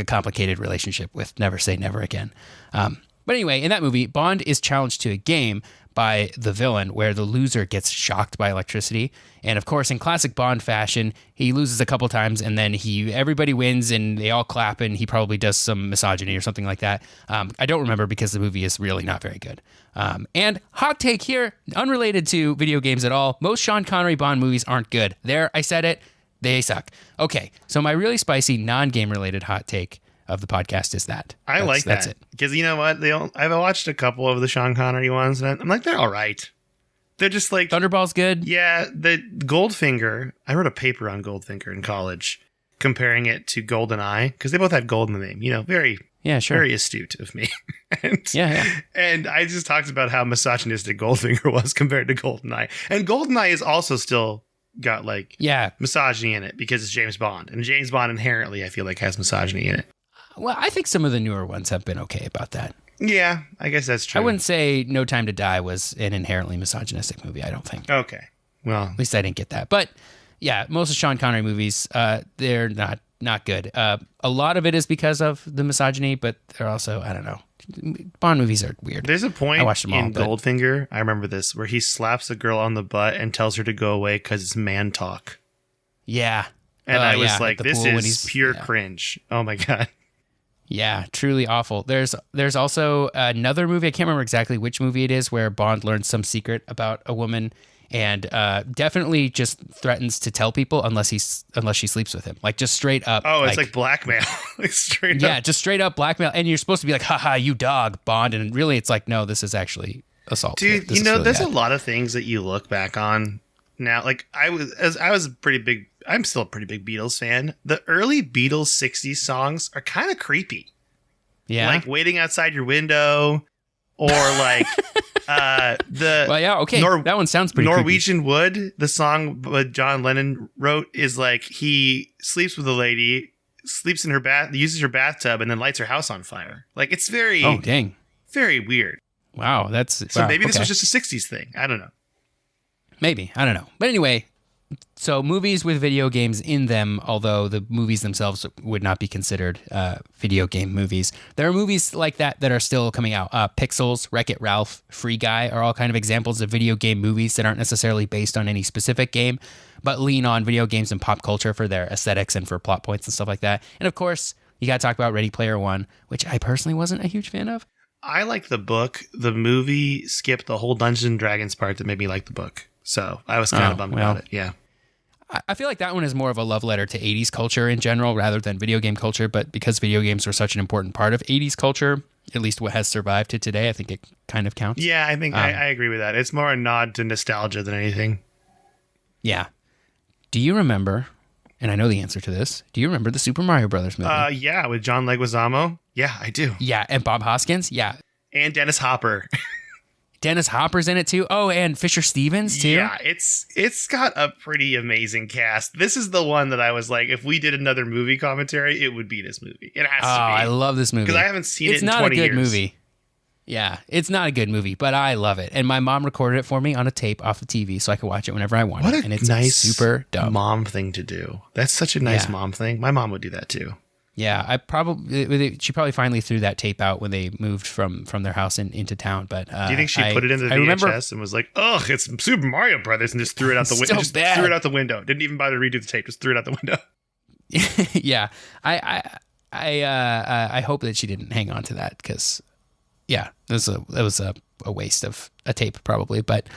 A: complicated relationship with Never Say Never Again. But anyway, in that movie, Bond is challenged to a game by the villain where the loser gets shocked by electricity. And of course, in classic Bond fashion, he loses a couple times and then everybody wins and they all clap and he probably does some misogyny or something like that. I don't remember because the movie is really not very good. And hot take here, unrelated to video games at all, most Sean Connery Bond movies aren't good. There, I said it. They suck. Okay, so my really spicy non-game related hot take of the podcast is that.
B: I like that. That's it. Because you know what? I've watched a couple of the Sean Connery ones, and I'm like, they're all right. They're just like...
A: Thunderball's good?
B: Yeah, the Goldfinger. I wrote a paper on Goldfinger in college, comparing it to GoldenEye, because they both had gold in the name. You know, very astute of me. And I just talked about how misogynistic Goldfinger was compared to GoldenEye. And GoldenEye is also still got like misogyny in it because it's James Bond. And James Bond inherently, I feel like, has misogyny in it.
A: Well, I think some of the newer ones have been okay about that.
B: Yeah, I guess that's true.
A: I wouldn't say No Time to Die was an inherently misogynistic movie, I don't think.
B: Okay. Well,
A: at least I didn't get that. But yeah, most of Sean Connery movies, they're not good. A lot of it is because of the misogyny, but they're also, I don't know. Bond movies are weird.
B: There's a point in Goldfinger, I remember this, where he slaps a girl on the butt and tells her to go away because it's man talk.
A: Yeah.
B: And I was like, this is pure cringe. Oh my God.
A: Yeah, truly awful. There's also another movie, I can't remember exactly which movie it is, where Bond learns some secret about a woman and definitely just threatens to tell people unless she sleeps with him. Like just straight up.
B: Oh, it's like blackmail. Straight up.
A: Yeah, just straight up blackmail. And you're supposed to be like, haha, you dog, Bond. And really it's like, no, this is actually assault.
B: Dude, there's a lot of things that you look back on now. Like I'm still a pretty big Beatles fan. The early Beatles 60s songs are kind of creepy.
A: Yeah.
B: Like Waiting Outside Your Window or like
A: that one sounds pretty
B: Norwegian
A: creepy.
B: Wood, the song that John Lennon wrote, is like he sleeps with a lady, sleeps in her uses her bathtub and then lights her house on fire. Like it's very very weird.
A: Wow,
B: maybe this was just a 60s thing. I don't know.
A: Maybe. I don't know. But anyway, so movies with video games in them, although the movies themselves would not be considered video game movies. There are movies like that are still coming out. Pixels, Wreck-It Ralph, Free Guy are all kind of examples of video game movies that aren't necessarily based on any specific game, but lean on video games and pop culture for their aesthetics and for plot points and stuff like that. And of course, you got to talk about Ready Player One, which I personally wasn't a huge fan of.
B: I like the book. The movie skipped the whole Dungeons and Dragons part that made me like the book. So I was kind of bummed about it. Yeah.
A: I feel like that one is more of a love letter to 80s culture in general rather than video game culture. But because video games were such an important part of 80s culture, at least what has survived to today, I think it kind of counts.
B: Yeah, I think I agree with that. It's more a nod to nostalgia than anything.
A: Yeah. Do you remember, and I know the answer to this, do you remember the Super Mario Brothers movie?
B: Yeah, with John Leguizamo. Yeah, I do.
A: Yeah, and Bob Hoskins. Yeah.
B: And Dennis Hopper.
A: Dennis Hopper's in it too. Oh, and Fisher Stevens too.
B: Yeah, it's got a pretty amazing cast. This is the one that I was like, if we did another movie commentary, it would be this movie. It has to be.
A: I love this movie
B: because I haven't seen it in 20 years.
A: It's not a good movie. Yeah, it's not a good movie, but I love it. And my mom recorded it for me on a tape off the TV so I could watch it whenever I wanted.
B: What
A: and it's
B: nice
A: super dumb
B: mom thing to do. That's such a nice mom thing. My mom would do that too.
A: Yeah, she probably finally threw that tape out when they moved from their house into town. But
B: do you think she put it in the VHS and was like, "Ugh, it's Super Mario Brothers," and just threw it out the window? Threw it out the window. Didn't even bother to redo the tape. Just threw it out the window.
A: Yeah, I hope that she didn't hang on to that because, yeah, that was a waste of a tape probably. But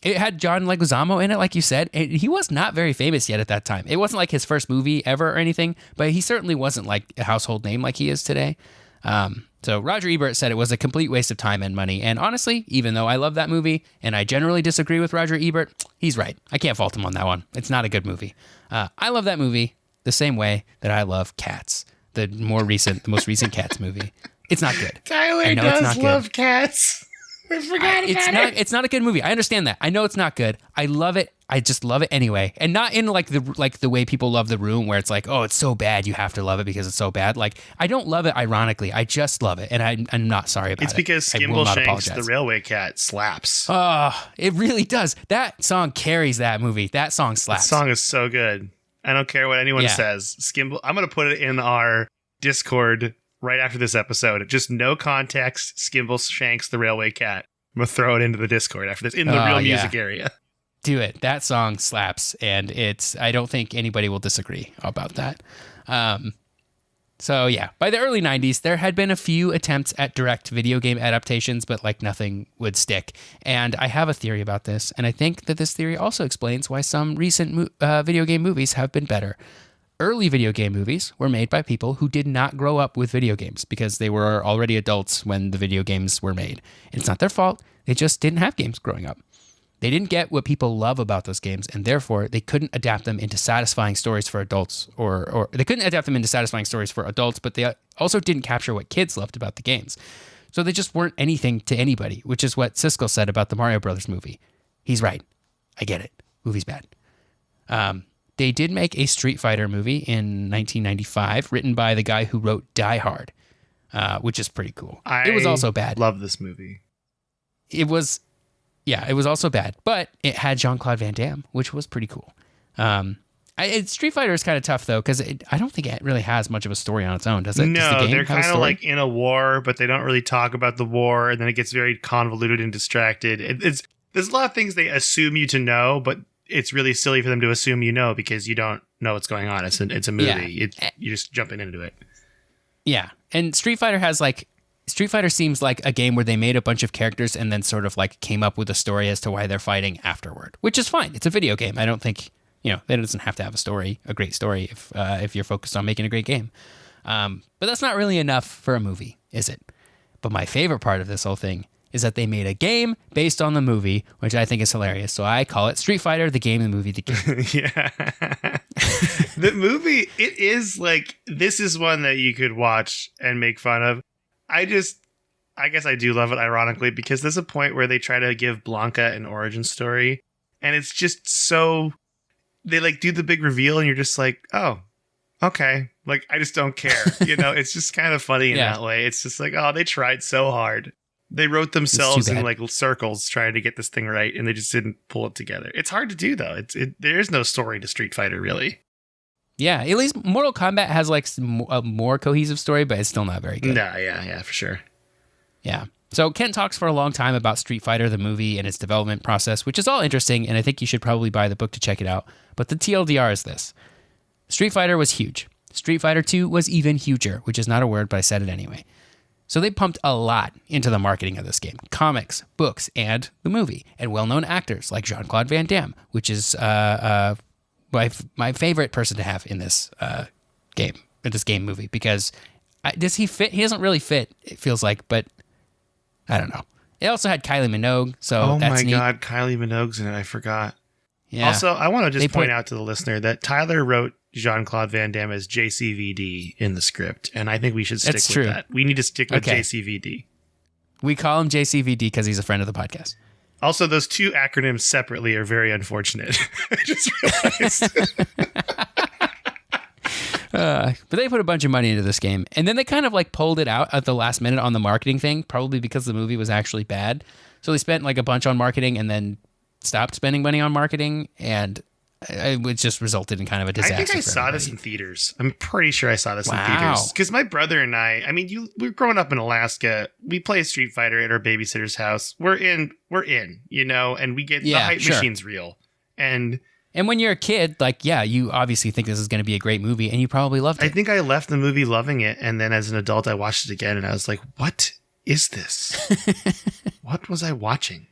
A: it had John Leguizamo in it, like you said. And he was not very famous yet at that time. It wasn't like his first movie ever or anything, but he certainly wasn't like a household name like he is today. So Roger Ebert said it was a complete waste of time and money. And honestly, even though I love that movie and I generally disagree with Roger Ebert, he's right. I can't fault him on that one. It's not a good movie. I love that movie the same way that I love Cats, the most recent Cats movie. It's not good.
B: Tyler does love Cats. I forgot about it.
A: It's not a good movie. I understand that. I know it's not good. I love it. I just love it anyway, and not in like the way people love The Room, where it's like, oh, it's so bad you have to love it because it's so bad. Like, I don't love it ironically. I just love it, and I'm not sorry about it.
B: It's because Skimbleshanks, the railway cat, slaps.
A: Oh, it really does. That song carries that movie. That song slaps.
B: That song is so good. I don't care what anyone says. I'm going to put it in our Discord right after this episode. Just no context. Skimbleshanks, the railway cat. I'm going to throw it into the Discord after this in the real music area.
A: Do it. That song slaps, and I don't think anybody will disagree about that. So yeah, by the early 90s, there had been a few attempts at direct video game adaptations, but like nothing would stick. And I have a theory about this, and I think that this theory also explains why some recent video game movies have been better. Early video game movies were made by people who did not grow up with video games because they were already adults when the video games were made. And it's not their fault. They just didn't have games growing up. They didn't get what people love about those games, and therefore they couldn't adapt them into satisfying stories for adults, or they couldn't adapt them into satisfying stories for adults, but they also didn't capture what kids loved about the games. So they just weren't anything to anybody, which is what Siskel said about the Mario Brothers movie. He's right. I get it. Movie's bad. They did make a Street Fighter movie in 1995, written by the guy who wrote Die Hard, which is pretty cool. It was also bad.
B: Love this movie.
A: It was also bad, but it had Jean-Claude Van Damme, which was pretty cool. Street Fighter is kind of tough, though, because I don't think it really has much of a story on its own, does it?
B: No, they're kind of like in a war, but they don't really talk about the war, and then it gets very convoluted and distracted. There's a lot of things they assume you to know, but it's really silly for them to assume you know because you don't know what's going on. It's a movie. Yeah. You're just jumping into it.
A: Yeah, and Street Fighter seems like a game where they made a bunch of characters and then sort of like came up with a story as to why they're fighting afterward, which is fine. It's a video game. I don't think, that doesn't have to have a great story if you're focused on making a great game. But that's not really enough for a movie, is it? But my favorite part of this whole thing is that they made a game based on the movie, which I think is hilarious. So I call it Street Fighter, the game, the movie, the game.
B: Yeah. The movie, it is like, this is one that you could watch and make fun of. I guess I do love it, ironically, because there's a point where they try to give Blanca an origin story, and it's just so, they like do the big reveal, and you're just like, oh, okay. Like, I just don't care. It's just kind of funny in that way. It's just like, oh, they tried so hard. They wrote themselves in like circles trying to get this thing right, and they just didn't pull it together. It's hard to do, though. There is no story to Street Fighter, really.
A: Yeah, at least Mortal Kombat has like a more cohesive story, but it's still not very good.
B: No, yeah, for sure.
A: Yeah. So Kent talks for a long time about Street Fighter, the movie, and its development process, which is all interesting, and I think you should probably buy the book to check it out. But the TLDR is this. Street Fighter was huge. Street Fighter 2 was even huger, which is not a word, but I said it anyway. So they pumped a lot into the marketing of this game. Comics, books, and the movie. And well-known actors like Jean-Claude Van Damme, which is my favorite person to have in this game movie, because does he fit? He doesn't really fit, it feels like, but I don't know. It also had Kylie Minogue, so that's neat.
B: God, Kylie Minogue's in it. I forgot.
A: Yeah.
B: Also, I want to just point out to the listener that Tyler wrote Jean-Claude Van Damme as JCVD in the script, and I think we should stick with that. We need to stick with JCVD.
A: We call him JCVD because he's a friend of the podcast.
B: Also, those two acronyms separately are very unfortunate. I just realized.
A: But they put a bunch of money into this game, and then they kind of like pulled it out at the last minute on the marketing thing, probably because the movie was actually bad. So they spent like a bunch on marketing and then stopped spending money on marketing, and it just resulted in kind of a disaster.
B: I think I saw this in theaters. I'm pretty sure I saw this in theaters. Because my brother and we're growing up in Alaska. We play Street Fighter at our babysitter's house. We're in, and we get the hype machine's real. And
A: when you're a kid, you obviously think this is going to be a great movie, and you probably loved it.
B: I think I left the movie loving it, and then as an adult, I watched it again, and I was like, what is this? What was I watching?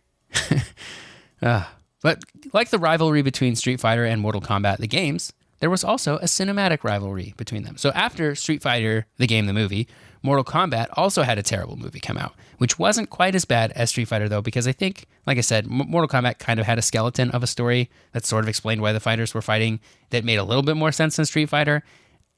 A: But like the rivalry between Street Fighter and Mortal Kombat, the games, there was also a cinematic rivalry between them. So after Street Fighter, the game, the movie, Mortal Kombat also had a terrible movie come out, which wasn't quite as bad as Street Fighter, though, because I think, like I said, Mortal Kombat kind of had a skeleton of a story that sort of explained why the fighters were fighting that made a little bit more sense than Street Fighter.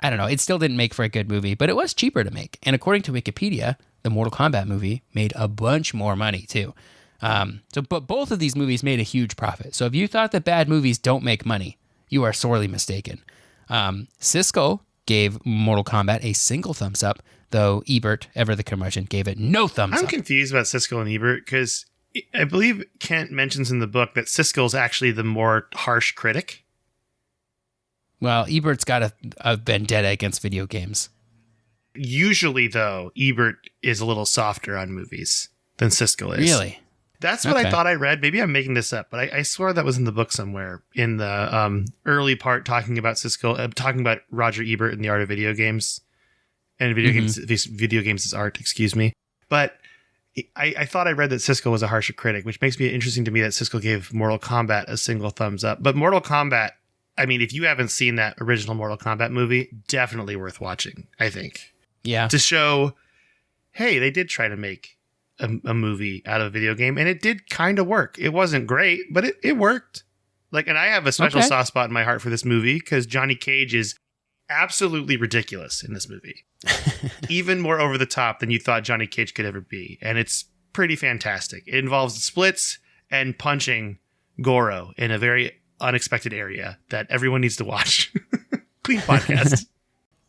A: I don't know. It still didn't make for a good movie, but it was cheaper to make. And according to Wikipedia, the Mortal Kombat movie made a bunch more money, too. But both of these movies made a huge profit. So if you thought that bad movies don't make money, you are sorely mistaken. Siskel gave Mortal Kombat a single thumbs up, though Ebert, ever the curmudgeon, gave it no thumbs up.
B: I'm confused about Siskel and Ebert because I believe Kent mentions in the book that Siskel's actually the more harsh critic.
A: Well, Ebert's got a vendetta against video games.
B: Usually, though, Ebert is a little softer on movies than Siskel is.
A: Really?
B: That's what I thought I read. Maybe I'm making this up, but I swear that was in the book somewhere in the early part talking about Siskel, talking about Roger Ebert and the art of video games and video games is art, excuse me. But I thought I read that Siskel was a harsher critic, which makes me interesting to me that Siskel gave Mortal Kombat a single thumbs up. But Mortal Kombat, I mean, if you haven't seen that original Mortal Kombat movie, definitely worth watching, I think.
A: Yeah.
B: To show, hey, they did try to make a movie out of a video game, and it did kind of work. It wasn't great, but it worked. And I have a special soft spot in my heart for this movie because Johnny Cage is absolutely ridiculous in this movie. Even more over the top than you thought Johnny Cage could ever be. And it's pretty fantastic. It involves splits and punching Goro in a very unexpected area that everyone needs to watch. Clean podcast.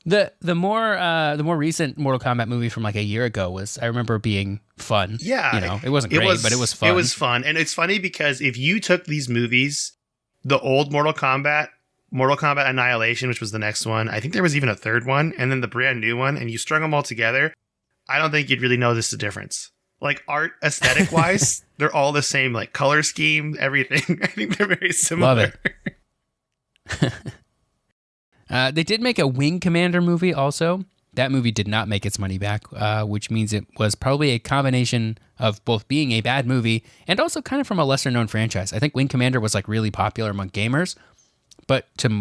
A: The more recent Mortal Kombat movie from a year ago was, I remember, being fun.
B: Yeah.
A: It wasn't great, but it was fun.
B: It was fun. And it's funny because if you took these movies, the old Mortal Kombat Annihilation, which was the next one, I think there was even a third one, and then the brand new one, and you strung them all together, I don't think you'd really notice the difference. Art aesthetic wise, they're all the same, color scheme, everything. I think they're very similar.
A: Love it. They did make a Wing Commander movie also. That movie did not make its money back, which means it was probably a combination of both being a bad movie and also kind of from a lesser known franchise. I think Wing Commander was really popular among gamers, but it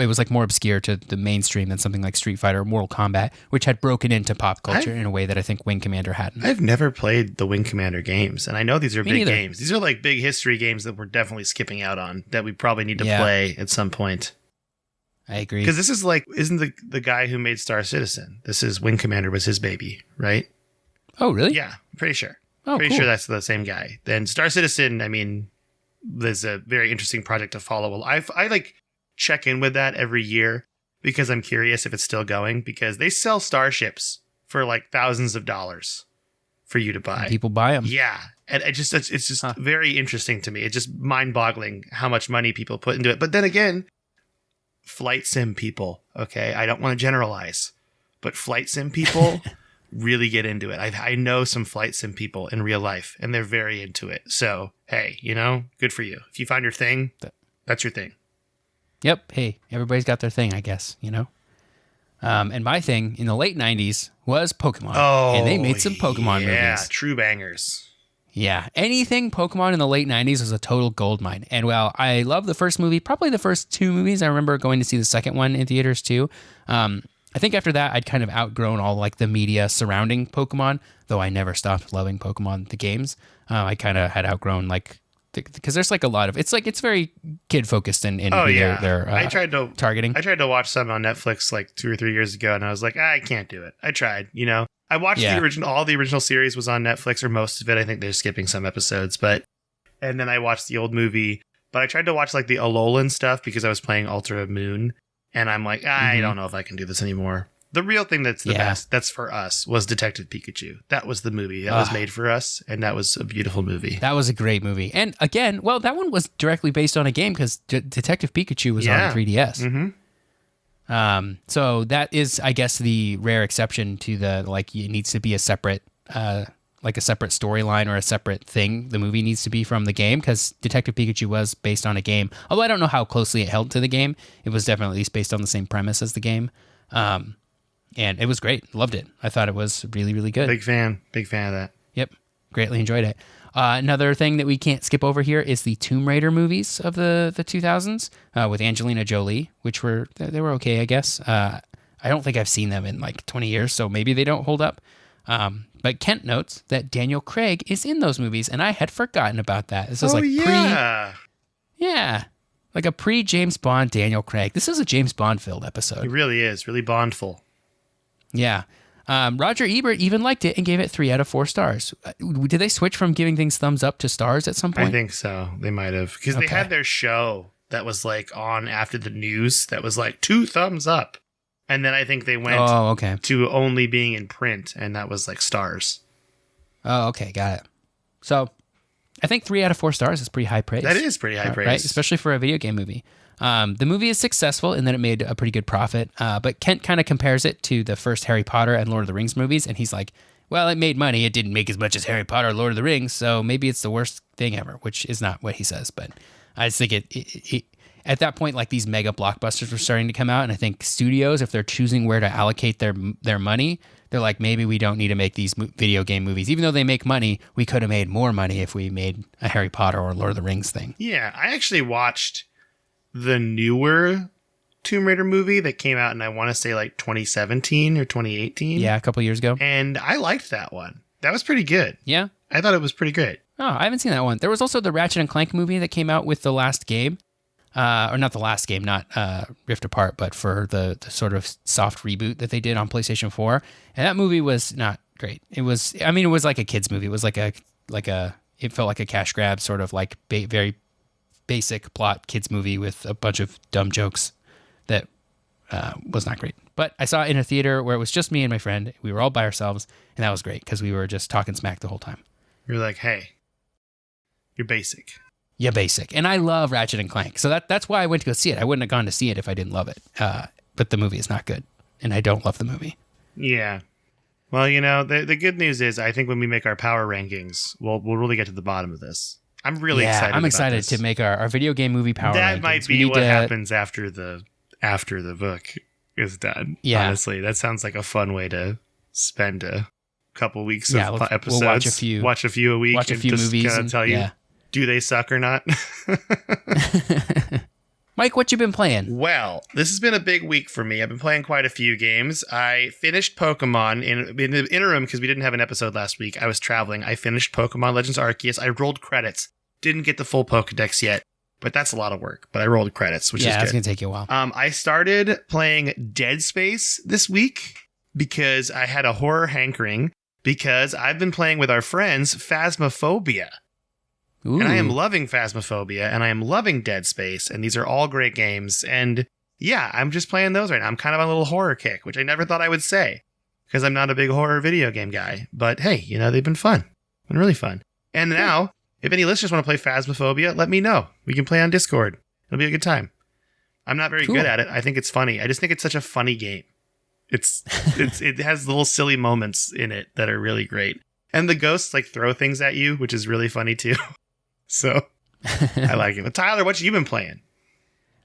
A: was more obscure to the mainstream than something like Street Fighter or Mortal Kombat, which had broken into pop culture in a way that I think Wing Commander hadn't.
B: I've never played the Wing Commander games, and I know these are big games. These are big history games that we're definitely skipping out on that we probably need to play at some point.
A: I agree.
B: Because this is isn't the guy who made Star Citizen? This is Wing Commander was his baby, right?
A: Oh, really?
B: Yeah, pretty sure.
A: Oh,
B: pretty
A: cool.
B: sure that's the same guy. Then Star Citizen, I mean, there's a very interesting project to follow. I check in with that every year because I'm curious if it's still going, because they sell starships for thousands of dollars for you to buy.
A: And people buy them.
B: Yeah. And it's just very interesting to me. It's just mind-boggling how much money people put into it. But then again, flight sim people, okay? I don't want to generalize, but flight sim people really get into it. I know some flight sim people in real life, and they're very into it. So, hey, good for you. If you find your thing, that's your thing.
A: Yep. Hey, everybody's got their thing, I guess, And my thing in the late 90s was Pokemon.
B: Oh,
A: and they made some Pokemon movies.
B: Yeah, true bangers.
A: Yeah, anything Pokemon in the late 90s was a total goldmine. And while I love the first movie, probably the first two movies, I remember going to see the second one in theaters too. I think after that, I'd kind of outgrown all the media surrounding Pokemon, though I never stopped loving Pokemon, the games. I kind of had outgrown because there's a lot of it's very kid focused in they're targeting.
B: I tried to watch some on Netflix 2 or 3 years ago, and I was like, I can't do it. I tried, I watched all the original series was on Netflix, or most of it. I think they're skipping some episodes, and then I watched the old movie, but I tried to watch the Alolan stuff because I was playing Ultra Moon, and I'm like, I don't know if I can do this anymore. The real thing that's the best, that's for us, was Detective Pikachu. That was the movie that was made for us, and that was a beautiful movie.
A: That was a great movie. And again, that one was directly based on a game because Detective Pikachu was on 3DS.
B: Mm-hmm.
A: So that is, I guess, the rare exception to the, it needs to be a separate, a separate storyline or a separate thing the movie needs to be from the game, because Detective Pikachu was based on a game. Although I don't know how closely it held to the game. It was definitely at least based on the same premise as the game. And it was great. Loved it. I thought it was really, really good.
B: Big fan of that.
A: Yep. greatly enjoyed it. Another thing that we can't skip over here is the Tomb Raider movies of the 2000s with Angelina Jolie, which were okay, I guess. I don't think I've seen them in like 20 years, so maybe they don't hold up. But Kent notes that Daniel Craig is in those movies, and I had forgotten about that. This is like a pre-James Bond Daniel Craig. This is a James Bond-filled episode.
B: It really is, really Bondful.
A: Yeah. Roger Ebert even liked it and gave it 3 out of 4 stars. Did they switch from giving things thumbs up to stars at some point?
B: I think so. They might have. Because they had their show that was like on after the news that was like 2 thumbs up. And then I think they went to only being in print, and that was like stars.
A: Oh, okay. Got it. So I think 3 out of 4 stars is pretty high praise.
B: That is pretty high praise.
A: Right? Especially for a video game movie. The movie is successful in that it made a pretty good profit, but Kent kind of compares it to the first Harry Potter and Lord of the Rings movies, and he's like, well, it made money. It didn't make as much as Harry Potter or Lord of the Rings, so maybe it's the worst thing ever, which is not what he says, but I just think it at that point, like these mega blockbusters were starting to come out, and I think studios, if they're choosing where to allocate their money, they're like, maybe we don't need to make these video game movies. Even though they make money, we could have made more money if we made a Harry Potter or Lord of the Rings thing.
B: Yeah, I actually watched the newer Tomb Raider movie that came out in, I want to say, like 2017 or 2018.
A: Yeah, a couple years ago.
B: And I liked that one. That was pretty good.
A: Yeah?
B: I thought it was pretty great.
A: Oh, I haven't seen that one. There was also the Ratchet and Clank movie that came out with the last game. Or not the last game, not Rift Apart, but for the sort of soft reboot that they did on PlayStation 4. And that movie was not great. It was like a kid's movie. It was it felt like a cash grab, sort of like very basic plot kids movie with a bunch of dumb jokes that was not great. But I saw it in a theater where it was just me and my friend. We were all by ourselves, and that was great because we were just talking smack the whole time.
B: You're like, hey, you're basic.
A: Yeah, basic. And I love Ratchet and Clank. So that's why I went to go see it. I wouldn't have gone to see it if I didn't love it. But the movie is not good. And I don't love the movie.
B: Yeah. Well, the good news is I think when we make our power rankings, we'll really get to the bottom of this. I'm really excited.
A: I'm excited to make our video game movie power rankings.
B: That might be what happens after the book is done.
A: Yeah.
B: Honestly, that sounds like a fun way to spend a couple weeks of episodes.
A: We'll
B: watch a few a week.
A: Watch a few movies
B: and tell you, do they suck or not?
A: Mike, what you been playing?
B: Well, this has been a big week for me. I've been playing quite a few games. I finished Pokemon in the interim because we didn't have an episode last week. I was traveling. I finished Pokemon Legends Arceus. I rolled credits. Didn't get the full Pokedex yet, but that's a lot of work. But I rolled credits, which is good.
A: Yeah, it's going to take you a while.
B: I started playing Dead Space this week because I had a horror hankering because I've been playing with our friends Phasmophobia.
A: Ooh.
B: And I am loving Phasmophobia, and I am loving Dead Space, and these are all great games. And yeah, I'm just playing those right now. I'm kind of on a little horror kick, which I never thought I would say, because I'm not a big horror video game guy. But hey, they've been fun. Been really fun. And now, if any listeners want to play Phasmophobia, let me know. We can play on Discord. It'll be a good time. I'm not very good at it. I think it's funny. I just think it's such a funny game. It has little silly moments in it that are really great. And the ghosts throw things at you, which is really funny too. So I like it. But Tyler, what you been playing?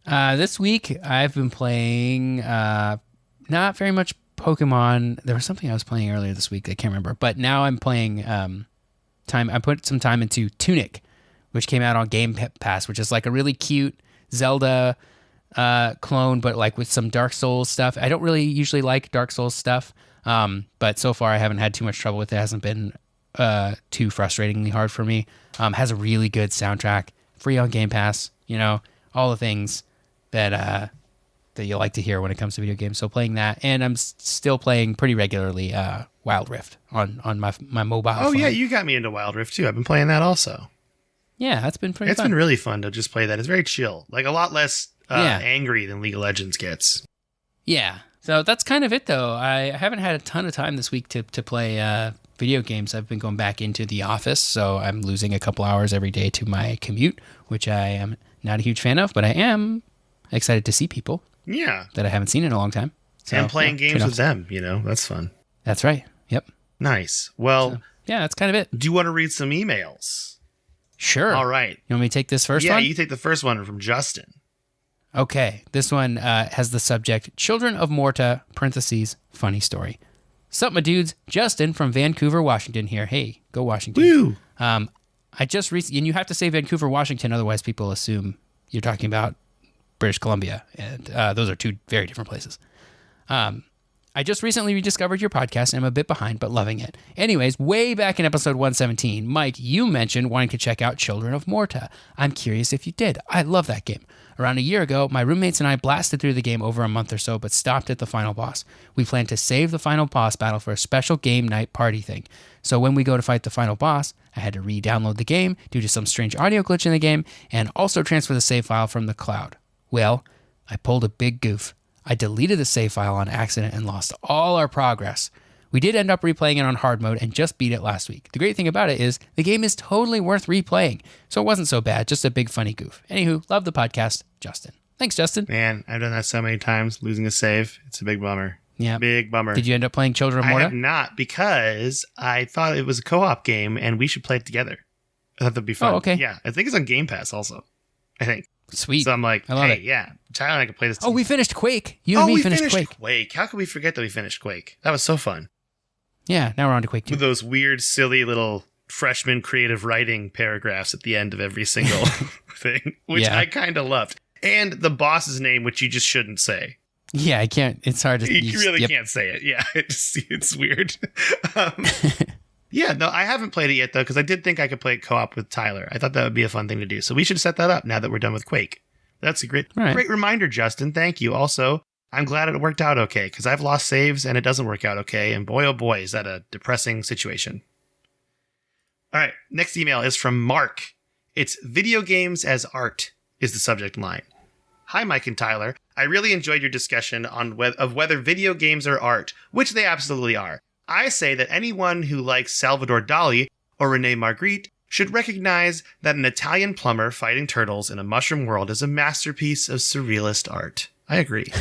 A: This week I've been playing not very much Pokemon. There was something I was playing earlier this week. I can't remember. But now I'm playing I put some time into Tunic, which came out on Game Pass, which is like a really cute Zelda clone, but with some Dark Souls stuff. I don't really usually like Dark Souls stuff, but so far I haven't had too much trouble with it. It hasn't been too frustratingly hard for me. Has a really good soundtrack, free on Game Pass, all the things that you like to hear when it comes to video games. So playing that, and I'm still playing pretty regularly Wild Rift on my mobile phone.
B: Oh yeah, you got me into Wild Rift too. I've been playing that also.
A: Yeah, that's been pretty fun.
B: It's been really fun to just play that. It's very chill, a lot less angry than League of Legends gets.
A: Yeah, so that's kind of it though. I haven't had a ton of time this week to play video games. I've been going back into the office, so I'm losing a couple hours every day to my commute, which I am not a huge fan of, but I am excited to see people that I haven't seen in a long time. So,
B: and playing games with them, that's fun.
A: That's right. Yep.
B: Nice. Well,
A: that's kind of it.
B: Do you want to read some emails?
A: Sure.
B: All right.
A: You want me to take this first one?
B: Yeah, you take the first one from Justin.
A: Okay. This one has the subject, Children of Morta, parentheses, funny story. Sup, my dudes? Justin from Vancouver, Washington here. Hey, Go Washington.
B: Woo!
A: I just and you have to say Vancouver, Washington, otherwise people assume you're talking about British Columbia, and those are two very different places. I just recently rediscovered your podcast and I'm a bit behind, but loving it. Anyways, way back in episode 117, Mike, you mentioned wanting to check out Children of Morta. I'm curious if you did. I love that game. Around a year ago, my roommates and I blasted through the game over a month or so, but stopped at the final boss. We plan to save the final boss battle for a special game night party thing. So when we go to fight the final boss, I had to re-download the game due to some strange audio glitch in the game, and also transfer the save file from the cloud. Well, I pulled a big goof. I deleted the save file on accident and lost all our progress. We did end up replaying it on hard mode and just beat it last week. The great thing about it is the game is totally worth replaying, so it wasn't so bad, just a big funny goof. Anywho, love the podcast, Justin. Thanks, Justin.
B: Man, I've done that so many times, losing a save. It's a big bummer.
A: Yeah.
B: Big bummer.
A: Did you end up playing Children of Morta?
B: I have not, because I thought it was a co-op game and we should play it together. I thought that'd be fun.
A: Oh, okay.
B: Yeah, I think it's on Game Pass also, I think.
A: Sweet.
B: So I'm like,
A: I love it.
B: Yeah, Tyler and I can play this.
A: Oh, we finished Quake. You and me finished Quake.
B: How could we forget that we finished Quake? That was so fun.
A: Yeah, now we're on to Quake 2.
B: With those weird, silly little freshman creative writing paragraphs at the end of every single thing, which I kind of loved. And the boss's name, which you just shouldn't say.
A: Yeah, I can't. It's hard to.
B: You really can't say it. Yeah, it's weird. Yeah, no, I haven't played it yet, though, because I did think I could play it co-op with Tyler. I thought that would be a fun thing to do. So we should set that up now that we're done with Quake. That's a great reminder, Justin. Thank you. Also, I'm glad it worked out okay, because I've lost saves and it doesn't work out okay. And boy, oh boy, is that a depressing situation. All right, next email is from Mark. It's video games as art is the subject line. Hi, Mike and Tyler. I really enjoyed your discussion on whether video games are art, which they absolutely are. I say that anyone who likes Salvador Dali or Rene Magritte should recognize that an Italian plumber fighting turtles in a mushroom world is a masterpiece of surrealist art. I agree.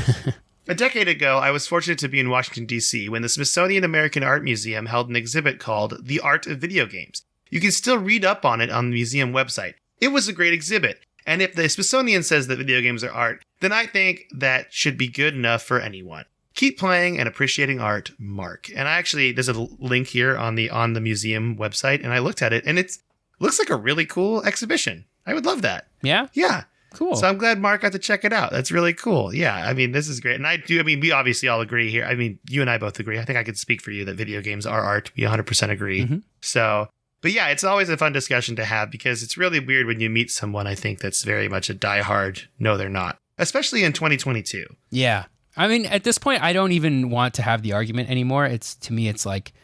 B: A decade ago, I was fortunate to be in Washington, D.C. when the Smithsonian American Art Museum held an exhibit called The Art of Video Games. You can still read up on it on the museum website. It was a great exhibit. And if the Smithsonian says that video games are art, then I think that should be good enough for anyone. Keep playing and appreciating art, Mark. And there's a link here on the museum website, and I looked at it, and it looks like a really cool exhibition. I would love that.
A: Yeah?
B: Yeah.
A: Cool.
B: So I'm glad Mark got to check it out. That's really cool. Yeah, I mean, this is great. And we obviously all agree here. I mean, you and I both agree. I think I could speak for you that video games are art. We 100% agree. Mm-hmm. So, but yeah, it's always a fun discussion to have because it's really weird when you meet someone, I think, that's very much a diehard, no, they're not. Especially in 2022.
A: Yeah. I mean, at this point, I don't even want to have the argument anymore. To me, it's like,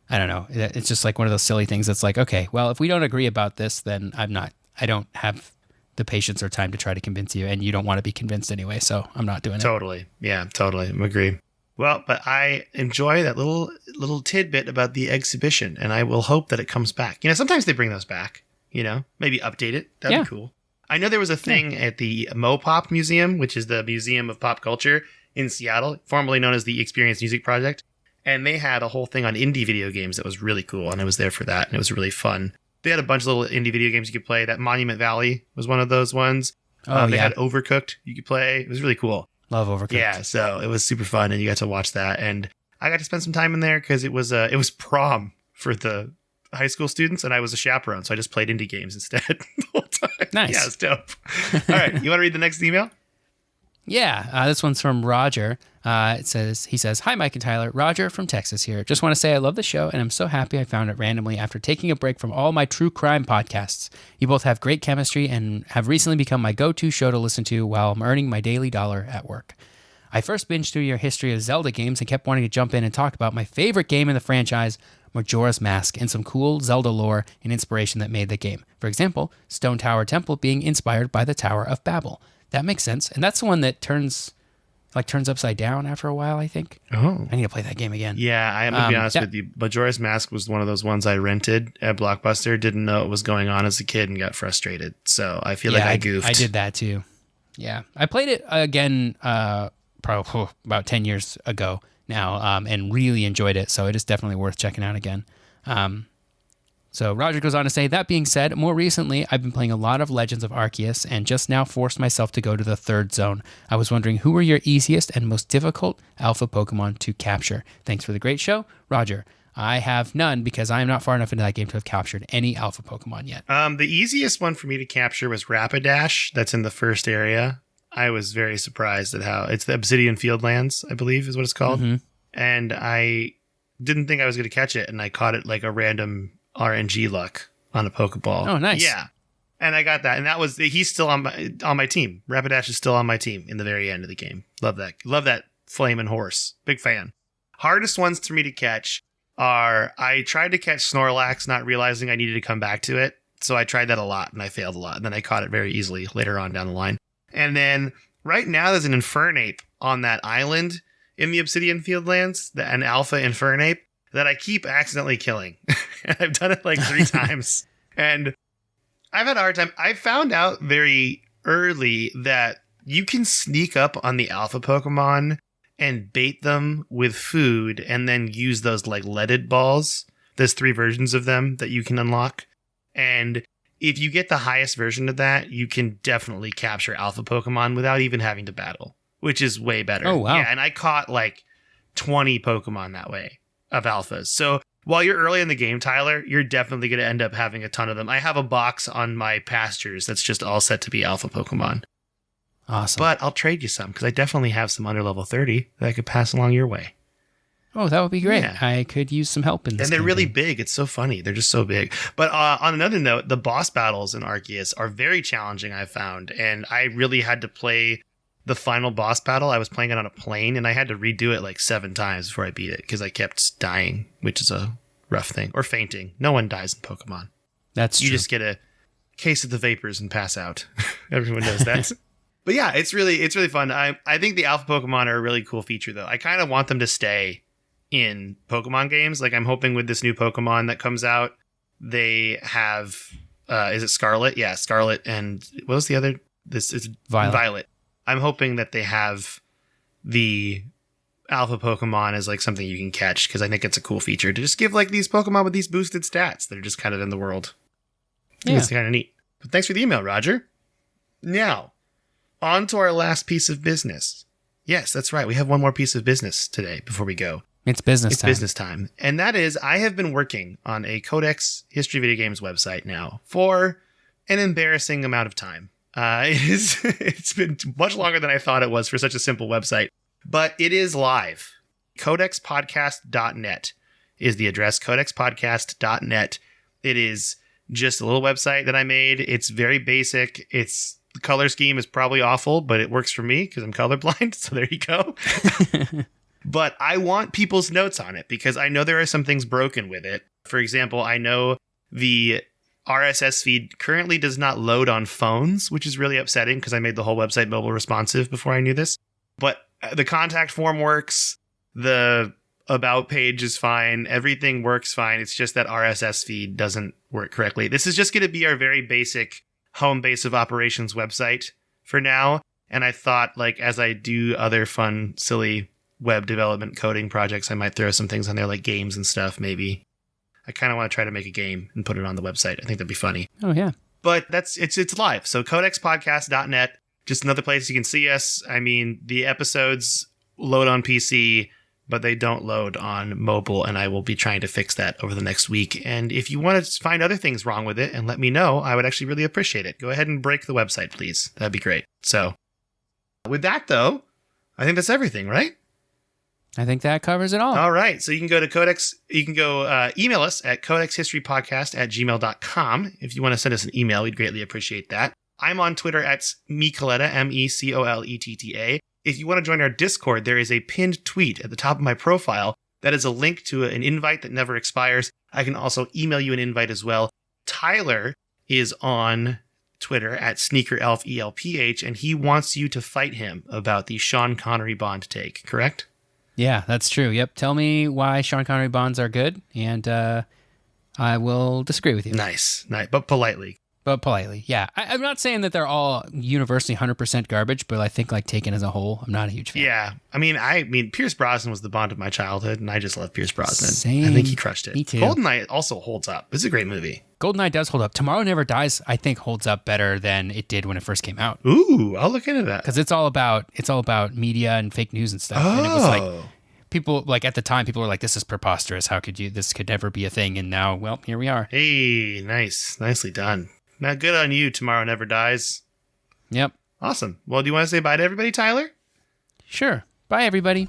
A: I don't know. It's just like one of those silly things that's like, okay, well, if we don't agree about this, then I don't have the patience or time to try to convince you, and you don't want to be convinced anyway, so I'm not doing it.
B: Totally. Yeah, totally. I agree. Well, but I enjoy that little tidbit about the exhibition, and I will hope that it comes back. Sometimes they bring those back, maybe update it. That'd be cool. I know there was a thing at the Mopop Museum, which is the Museum of Pop Culture in Seattle, formerly known as the Experience Music Project. And they had a whole thing on indie video games that was really cool. And I was there for that. And it was really fun. They had a bunch of little indie video games you could play. That Monument Valley was one of those ones. They had Overcooked you could play. It was really cool.
A: Love Overcooked.
B: Yeah, so it was super fun. And you got to watch that. And I got to spend some time in there because it was prom for the high school students. And I was a chaperone. So I just played indie games instead the whole time.
A: Nice.
B: Yeah, it's dope. All right. You want to read the next email?
A: Yeah, this one's from Roger. He says, "Hi, Mike and Tyler. Roger from Texas here. Just want to say I love the show, and I'm so happy I found it randomly after taking a break from all my true crime podcasts. You both have great chemistry and have recently become my go-to show to listen to while I'm earning my daily dollar at work. I first binged through your history of Zelda games and kept wanting to jump in and talk about my favorite game in the franchise, Majora's Mask, and some cool Zelda lore and inspiration that made the game. For example, Stone Tower Temple being inspired by the Tower of Babel. That makes sense. And that's the one that turns upside down after a while, I think.
B: Oh.
A: I need to play that game again.
B: Yeah, I am going to be honest with you. Majora's Mask was one of those ones I rented at Blockbuster, didn't know what was going on as a kid and got frustrated. So I feel like I goofed.
A: I did that too. Yeah. I played it again probably about 10 years ago now and really enjoyed it. So it is definitely worth checking out again. So Roger goes on to say, that being said, more recently, I've been playing a lot of Legends of Arceus and just now forced myself to go to the third zone. I was wondering who were your easiest and most difficult alpha Pokemon to capture? Thanks for the great show, Roger. I have none because I am not far enough into that game to have captured any alpha Pokemon yet.
B: The easiest one for me to capture was Rapidash. That's in the first area. I was very surprised at how it's the Obsidian Fieldlands, I believe is what it's called.
A: Mm-hmm.
B: And I didn't think I was going to catch it. And I caught it like a random RNG luck on a Pokeball.
A: Oh, nice.
B: Yeah. And I got that. And he's still on my team. Rapidash is still on my team in the very end of the game. Love that. Love that flaming horse. Big fan. Hardest ones for me to catch are I tried to catch Snorlax, not realizing I needed to come back to it. So I tried that a lot and I failed a lot. And then I caught it very easily later on down the line. And then right now there's an Infernape on that island in the Obsidian Fieldlands, an alpha Infernape that I keep accidentally killing. And I've done it like 3 times. And I've had a hard time. I found out very early that you can sneak up on the alpha Pokemon and bait them with food and then use those like leaded balls. There's 3 versions of them that you can unlock. And if you get the highest version of that, you can definitely capture alpha Pokemon without even having to battle, which is way better.
A: Oh, wow.
B: Yeah, and I caught like 20 Pokemon that way of alphas. So while you're early in the game, Tyler, you're definitely going to end up having a ton of them. I have a box on my pastures that's just all set to be alpha Pokemon.
A: Awesome.
B: But I'll trade you some because I definitely have some under level 30 that I could pass along your way.
A: Oh, that would be great.
B: Yeah.
A: I could use some help in this.
B: And they're
A: campaign.
B: really big. It's so funny. They're just so big. But on another note, the boss battles in Arceus are very challenging, I've found. And I really had to play the final boss battle. I was playing it on a plane, and I had to redo it like 7 times before I beat it because I kept dying, which is a rough thing. Or fainting. No one dies in Pokemon.
A: That's true.
B: You just get a case of the vapors and pass out. Everyone knows that. But yeah, it's really fun. I think the alpha Pokemon are a really cool feature, though. I kind of want them to stay in Pokemon games. Like I'm hoping with this new Pokemon that comes out, they have is it Scarlet? Yeah, Scarlet, and what was the other? This is Violet. I'm hoping that they have the alpha Pokemon as like something you can catch because I think it's a cool feature to just give like these Pokemon with these boosted stats that are just kind of in the world. I think it's kind of neat. But thanks for the email, Roger. Now, on to our last piece of business. Yes, that's right. We have one more piece of business today before we go.
A: It's business time.
B: It's business time. And that is, I have been working on a Codex History Video Games website now for an embarrassing amount of time. It's been much longer than I thought it was for such a simple website, but it is live. Codexpodcast.net is the address, codexpodcast.net. It is just a little website that I made. It's very basic. The color scheme is probably awful, but it works for me because I'm colorblind. So there you go. But I want people's notes on it because I know there are some things broken with it. For example, I know the RSS feed currently does not load on phones, which is really upsetting because I made the whole website mobile responsive before I knew this. But the contact form works. The about page is fine. Everything works fine. It's just that RSS feed doesn't work correctly. This is just going to be our very basic home base of operations website for now. And I thought, like, as I do other fun, silly web development coding projects, I might throw some things on there like games and stuff, maybe. I kind of want to try to make a game and put it on the website. I think that'd be funny.
A: Oh, yeah.
B: But it's live. So codexpodcast.net, just another place you can see us. I mean, the episodes load on PC, but they don't load on mobile, and I will be trying to fix that over the next week. And if you want to find other things wrong with it and let me know, I would actually really appreciate it. Go ahead and break the website, please. That'd be great. So with that, though, I think that's everything, right?
A: I think that covers it all.
B: All right. So you can go to Codex. You can go email us at codexhistorypodcast@gmail.com. If you want to send us an email, we'd greatly appreciate that. I'm on Twitter at Mecoletta, MECOLETTA. If you want to join our Discord, there is a pinned tweet at the top of my profile that is a link to an invite that never expires. I can also email you an invite as well. Tyler is on Twitter at SneakerElfELPH, and he wants you to fight him about the Sean Connery Bond take, correct?
A: Yeah, that's true. Yep. Tell me why Sean Connery bonds are good, and I will disagree with you.
B: Nice. But politely.
A: But politely, yeah. I'm not saying that they're all universally 100% garbage, but I think, like, taken as a whole, I'm not a huge fan.
B: Yeah. I mean, Pierce Brosnan was the Bond of my childhood, and I just love Pierce Brosnan.
A: Same.
B: I think he crushed it.
A: Me too.
B: GoldenEye also holds up. It's a great movie.
A: GoldenEye does hold up. Tomorrow Never Dies, I think, holds up better than it did when it first came out.
B: Ooh, I'll look into that.
A: Because it's all about media and fake news and stuff. And it was like people like at the time, people were like, this is preposterous. How could you, this could never be a thing. And now, well, here we are.
B: Hey, nice. Nicely done. Now, good on you. Tomorrow Never Dies.
A: Yep.
B: Awesome. Well, do you want to say bye to everybody, Tyler?
A: Sure. Bye, everybody.